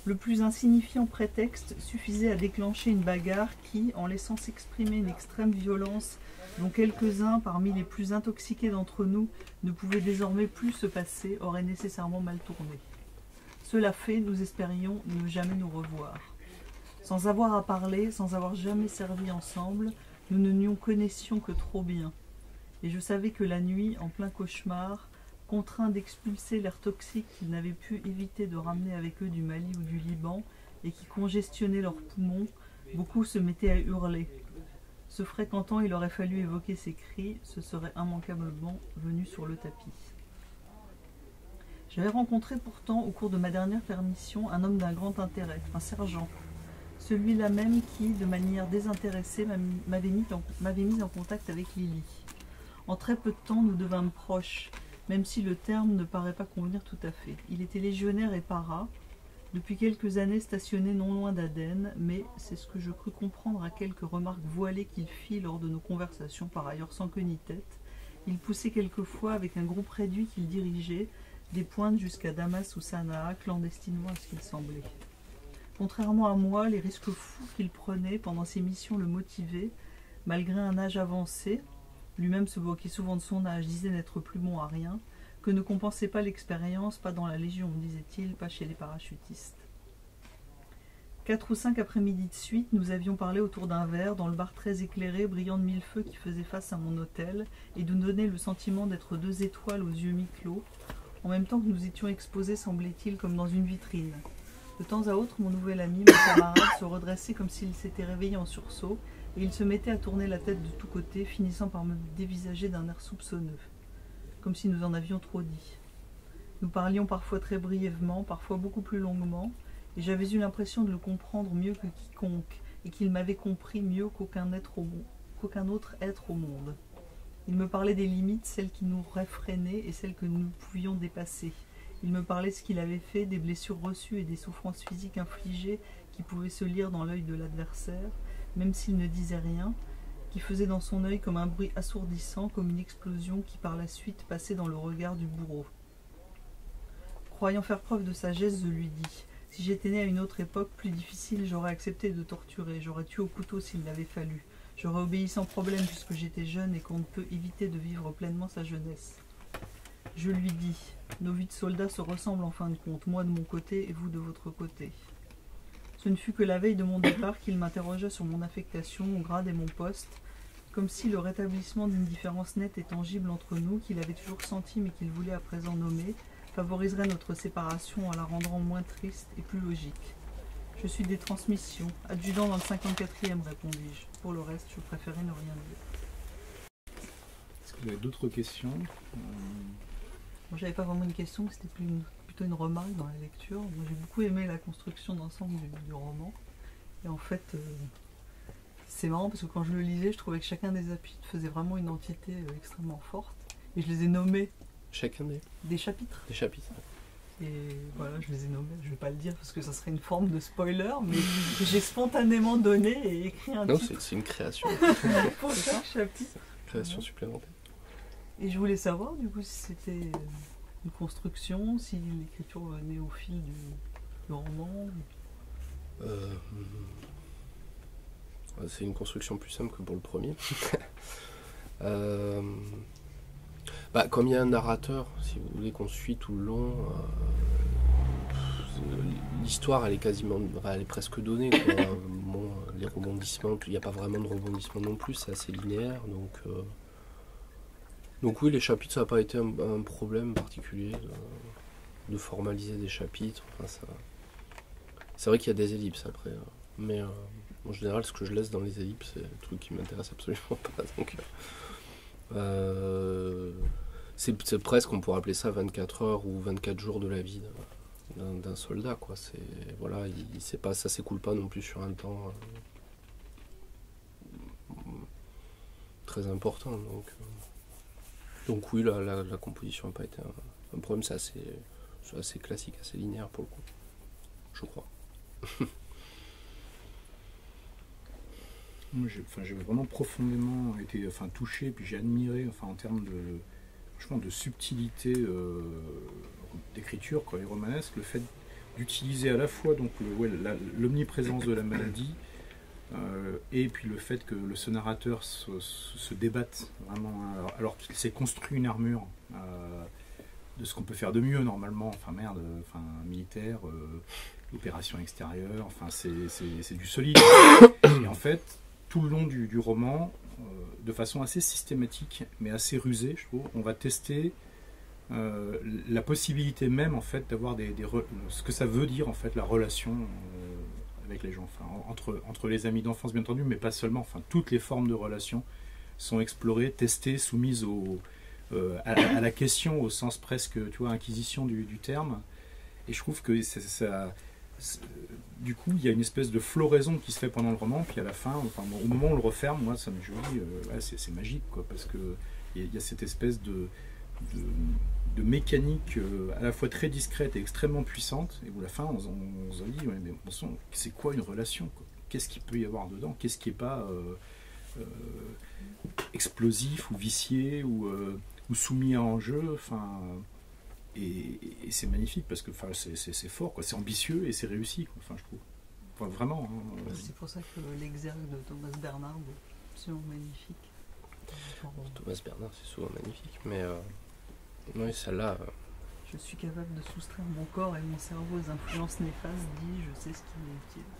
le plus insignifiant prétexte suffisait à déclencher une bagarre qui, en laissant s'exprimer une extrême violence dont quelques-uns, parmi les plus intoxiqués d'entre nous, ne pouvaient désormais plus se passer, aurait nécessairement mal tourné. Cela fait, nous espérions ne jamais nous revoir. Sans avoir à parler, sans avoir jamais servi ensemble, nous ne nous connaissions que trop bien. Et je savais que la nuit, en plein cauchemar, contraints d'expulser l'air toxique qu'ils n'avaient pu éviter de ramener avec eux du Mali ou du Liban, et qui congestionnait leurs poumons, beaucoup se mettaient à hurler. Se fréquentant, il aurait fallu évoquer ces cris, ce serait immanquablement venu sur le tapis. J'avais rencontré pourtant, au cours de ma dernière permission, un homme d'un grand intérêt, un sergent. Celui-là même qui, de manière désintéressée, m'avait mis en contact avec Lily. En très peu de temps, nous devînmes proches, même si le terme ne paraît pas convenir tout à fait. Il était légionnaire et para, depuis quelques années stationné non loin d'Aden, mais c'est ce que je crus comprendre à quelques remarques voilées qu'il fit lors de nos conversations, par ailleurs sans queue ni tête. Il poussait quelquefois, avec un groupe réduit qu'il dirigeait, des pointes jusqu'à Damas ou Sanaa, clandestinement à ce qu'il semblait. Contrairement à moi, les risques fous qu'il prenait pendant ses missions le motivaient, malgré un âge avancé, lui-même se moquait souvent de son âge, disait n'être plus bon à rien, que ne compensait pas l'expérience, pas dans la Légion, disait-il, pas chez les parachutistes. 4 ou 5 après-midi de suite, nous avions parlé autour d'un verre, dans le bar très éclairé, brillant de mille feux qui faisait face à mon hôtel, et nous donnait le sentiment d'être 2 étoiles aux yeux mi-clos, en même temps que nous étions exposés, semblait-il, comme dans une vitrine. De temps à autre, mon nouvel ami, mon camarade, se redressait comme s'il s'était réveillé en sursaut, et il se mettait à tourner la tête de tous côtés, finissant par me dévisager d'un air soupçonneux, comme si nous en avions trop dit. Nous parlions parfois très brièvement, parfois beaucoup plus longuement, et j'avais eu l'impression de le comprendre mieux que quiconque, et qu'il m'avait compris mieux qu'aucun autre être au monde. Il me parlait des limites, celles qui nous réfrénaient et celles que nous pouvions dépasser. Il me parlait de ce qu'il avait fait, des blessures reçues et des souffrances physiques infligées qui pouvaient se lire dans l'œil de l'adversaire, même s'il ne disait rien, qui faisait dans son œil comme un bruit assourdissant, comme une explosion qui par la suite passait dans le regard du bourreau. Croyant faire preuve de sagesse, je lui dis « Si j'étais né à une autre époque plus difficile, j'aurais accepté de torturer, j'aurais tué au couteau s'il l'avait fallu. J'aurais obéi sans problème puisque j'étais jeune et qu'on ne peut éviter de vivre pleinement sa jeunesse. » Je lui dis « Nos vies de soldats se ressemblent en fin de compte, moi de mon côté et vous de votre côté. » Ce ne fut que la veille de mon départ qu'il m'interrogea sur mon affectation, mon grade et mon poste, comme si le rétablissement d'une différence nette et tangible entre nous, qu'il avait toujours senti mais qu'il voulait à présent nommer, favoriserait notre séparation en la rendant moins triste et plus logique. Je suis des transmissions, adjudant dans le 54e, répondis-je. Pour le reste, je préférais ne rien dire. Est-ce que vous avez d'autres questions? Moi, j'avais pas vraiment une question, c'était plutôt une remarque dans la lecture. Moi, j'ai beaucoup aimé la construction d'ensemble du roman. Et en fait, c'est marrant parce que quand je le lisais, je trouvais que chacun des chapitres faisait vraiment une entité extrêmement forte. Et je les ai nommés. Chacun des chapitres. Des chapitres. Et voilà, je les ai nommés. Je vais pas le dire parce que ça serait une forme de spoiler, mais j'ai spontanément donné et écrit un titre. Non, c'est une création. Pour chaque chapitre. Création supplémentaire. Et je voulais savoir du coup si c'était une construction, si l'écriture venait au fil du roman. C'est une construction plus simple que pour le premier. Comme il y a un narrateur, si vous voulez qu'on suit tout le long, l'histoire elle est presque donnée, quoi. Bon, les rebondissements, il n'y a pas vraiment de rebondissements non plus, c'est assez linéaire, donc oui, les chapitres, ça n'a pas été un problème particulier de formaliser des chapitres. Enfin, c'est vrai qu'il y a des ellipses après, mais en général, ce que je laisse dans les ellipses, c'est des trucs qui m'intéressent absolument pas. Donc, c'est presque, on pourrait appeler ça 24 heures ou 24 jours de la vie d'un soldat, quoi. Voilà, ça s'écoule pas non plus sur un temps très important. Donc, Donc oui, la composition n'a pas été un problème, c'est assez classique, assez linéaire pour le coup, je crois. Moi, j'ai vraiment profondément été touché, puis j'ai admiré en termes de subtilité d'écriture, les romanesques, le fait d'utiliser à la fois donc l'omniprésence de la maladie et puis le fait que le narrateur se débatte vraiment alors qu'il s'est construit une armure de ce qu'on peut faire de mieux normalement, militaire, opération extérieure, c'est du solide. Et en fait, tout le long du roman, de façon assez systématique, mais assez rusée, je trouve, on va tester la possibilité même, en fait, d'avoir ce que ça veut dire, en fait, la relation avec les gens, entre les amis d'enfance, bien entendu, mais pas seulement. Toutes les formes de relations sont explorées, testées, soumises à la question, au sens presque, inquisition du terme. Et je trouve que du coup, il y a une espèce de floraison qui se fait pendant le roman, puis à la fin, au moment où on le referme, moi, ça me dit, c'est magique, parce que il y a cette espèce de mécanique à la fois très discrète et extrêmement puissante, et où à la fin, on se dit, mais c'est quoi une relation, quoi? Qu'est-ce qu'il peut y avoir dedans? Qu'est-ce qui n'est pas explosif ou vicié ou soumis à enjeu? Et c'est magnifique parce que c'est fort, c'est ambitieux et c'est réussi, je trouve. Vraiment. C'est pour ça que l'exergue de Thomas Bernard est absolument magnifique. Thomas Bernard, c'est souvent magnifique, mais oui, celle-là. Je suis capable de soustraire mon corps et mon cerveau aux influences néfastes, dit je sais ce qui m'est utile.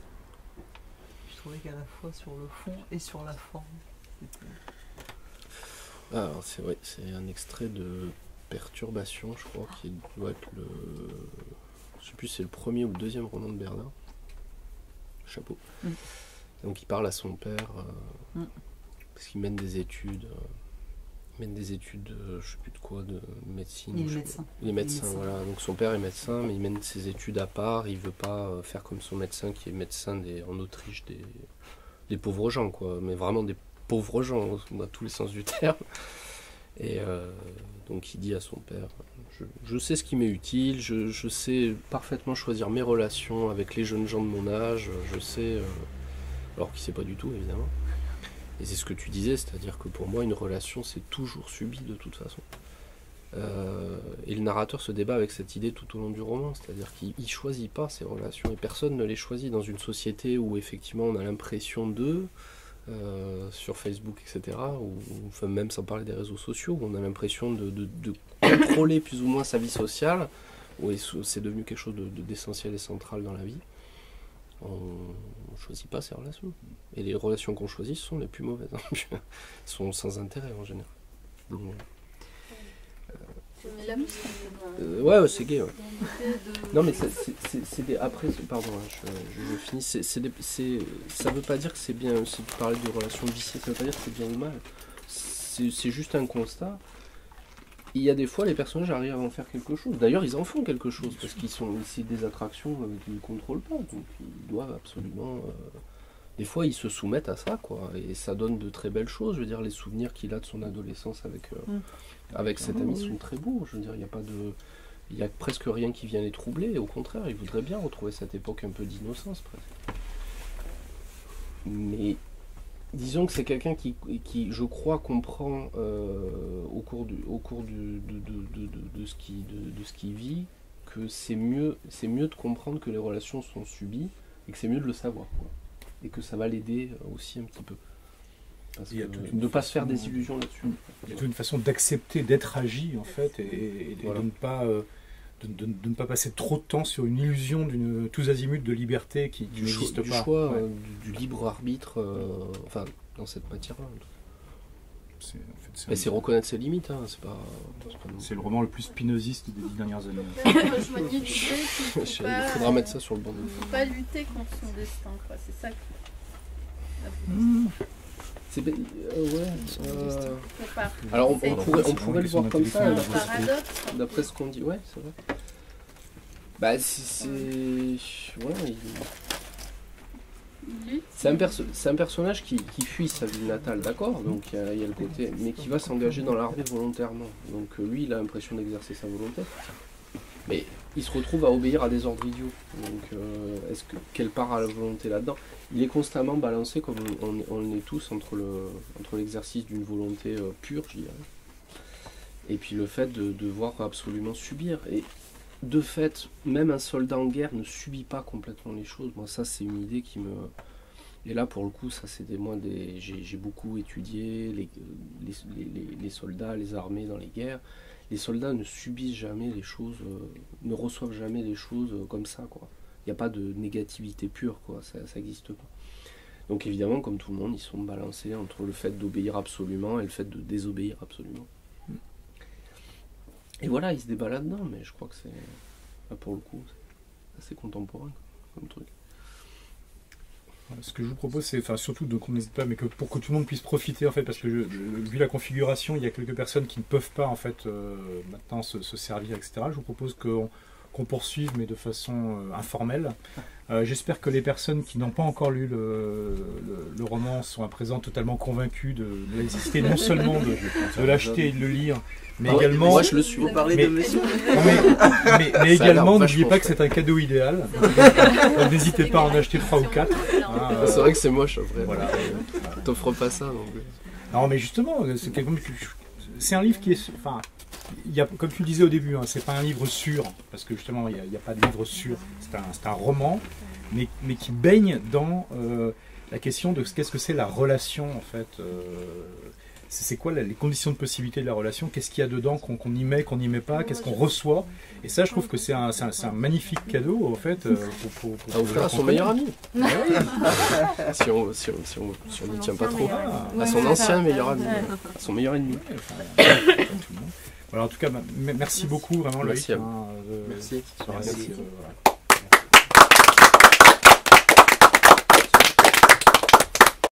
Je trouvais qu'à la fois sur le fond et sur la forme. Alors, c'est vrai, c'est un extrait de Perturbation, je crois, qui doit être je sais plus si c'est le premier ou le deuxième roman de Bernard. Chapeau. Donc il parle à son père parce qu'il mène des études. Je sais plus de quoi, de médecine. Il est médecin, voilà. Donc son père est médecin, mais il mène ses études à part. Il veut pas faire comme son médecin qui est médecin en Autriche des pauvres gens, quoi. Mais vraiment des pauvres gens dans tous les sens du terme. Et donc il dit à son père, je sais ce qui m'est utile, je sais parfaitement choisir mes relations avec les jeunes gens de mon âge, je sais, alors qu'il ne sait pas du tout évidemment. Et c'est ce que tu disais, c'est-à-dire que pour moi une relation c'est toujours subi de toute façon. Et le narrateur se débat avec cette idée tout au long du roman, c'est-à-dire qu'il ne choisit pas ses relations et personne ne les choisit dans une société où effectivement on a l'impression d'eux. Sur Facebook, etc., ou enfin, même sans parler des réseaux sociaux, où on a l'impression de contrôler plus ou moins sa vie sociale, où c'est devenu quelque chose d'essentiel et central dans la vie. On ne choisit pas ses relations. Et les relations qu'on choisit sont les plus mauvaises. Sont sans intérêt en général. Donc, ouais, c'est gay. Ouais. Non, mais c'est des. Après, pardon, je finis. Ça veut pas dire que c'est bien. Si tu parlais de relations viciées, ça veut pas dire que c'est bien ou mal. C'est juste un constat. Il y a des fois, les personnages arrivent à en faire quelque chose. D'ailleurs, ils en font quelque chose parce c'est des attractions qu'ils ne contrôlent pas. Donc, ils doivent absolument. Des fois, ils se soumettent à ça, quoi. Et ça donne de très belles choses. Je veux dire, les souvenirs qu'il a de son adolescence avec cet ami sont très beaux. Je veux dire, il n'y a presque rien qui vient les troubler. Au contraire, il voudrait bien retrouver cette époque un peu d'innocence, presque. Mais disons que c'est quelqu'un qui, je crois, comprend au cours de ce qu'il vit que c'est mieux de comprendre que les relations sont subies et que c'est mieux de le savoir, quoi. Et que ça va l'aider aussi un petit peu. Parce que de ne pas se faire des illusions là-dessus. Il y a toute une façon d'accepter d'être agi, en fait, et voilà. de ne pas passer trop de temps sur une illusion d'une tous azimuts de liberté qui n'existe pas. Du choix, du libre arbitre, enfin, dans cette matière-là. C'est reconnaître ses limites, hein, c'est le roman le plus spinoziste des 10 dernières années. Il faudra mettre ça sur le banc. Il ne faut pas lutter contre son destin, quoi. C'est ça Alors on pourrait le voir comme ça, d'après ce qu'on dit, ouais, c'est vrai. Bah Il lutte. C'est un personnage qui fuit sa ville natale, d'accord, donc il y a le côté, mais qui va s'engager dans l'armée volontairement. Donc lui, il a l'impression d'exercer sa volonté. Mais il se retrouve à obéir à des ordres idiots. Donc quelle part a la volonté là-dedans? Il est constamment balancé, comme on est tous, entre l'exercice d'une volonté pure, je dirais, et puis le fait de devoir absolument subir. Et de fait, même un soldat en guerre ne subit pas complètement les choses. Moi, ça, c'est une idée qui me... Et là, pour le coup, ça, c'est j'ai beaucoup étudié les soldats, les armées dans les guerres. Les soldats ne subissent jamais les choses, ne reçoivent jamais les choses comme ça, quoi. Il n'y a pas de négativité pure, quoi. Ça n'existe pas. Donc évidemment, comme tout le monde, ils sont balancés entre le fait d'obéir absolument et le fait de désobéir absolument. Et voilà, ils se débattent là-dedans, mais je crois que c'est, là, pour le coup, c'est assez contemporain comme truc. Ce que je vous propose, c'est, enfin, surtout qu'on n'hésite pas, mais que pour que tout le monde puisse profiter, en fait, parce que vu la configuration, il y a quelques personnes qui ne peuvent pas, en fait, maintenant se servir, etc. Je vous propose qu'on poursuive, mais de façon informelle. J'espère que les personnes qui n'ont pas encore lu le roman sont à présent totalement convaincues de la nécessité non seulement de l'acheter et de le lire, mais également... Moi, je le suis. Vous parlez de monsieur. Mais également, n'oubliez pas que c'est un cadeau idéal. Donc n'hésitez pas à en acheter 3 ou 4. C'est vrai que c'est moche, après. Voilà. T'offres pas ça, donc... Non, mais justement, c'est un livre qui est... Enfin, comme tu le disais au début, hein, c'est pas un livre sûr, parce que justement, il n'y a pas de livre sûr. C'est un roman, mais qui baigne dans la question de qu'est-ce que c'est la relation, en fait. C'est quoi les conditions de possibilité de la relation? Qu'est-ce qu'il y a dedans qu'on y met, qu'on n'y met pas? Qu'est-ce qu'on reçoit? Et ça, je trouve que c'est un magnifique cadeau, en fait. À offrir à son meilleur ami. Si on n'y tient pas trop. À son ancien meilleur ami. À son meilleur ennemi. Voilà, en tout cas, merci beaucoup, vraiment, Loïc. Merci à vous. Merci. Merci.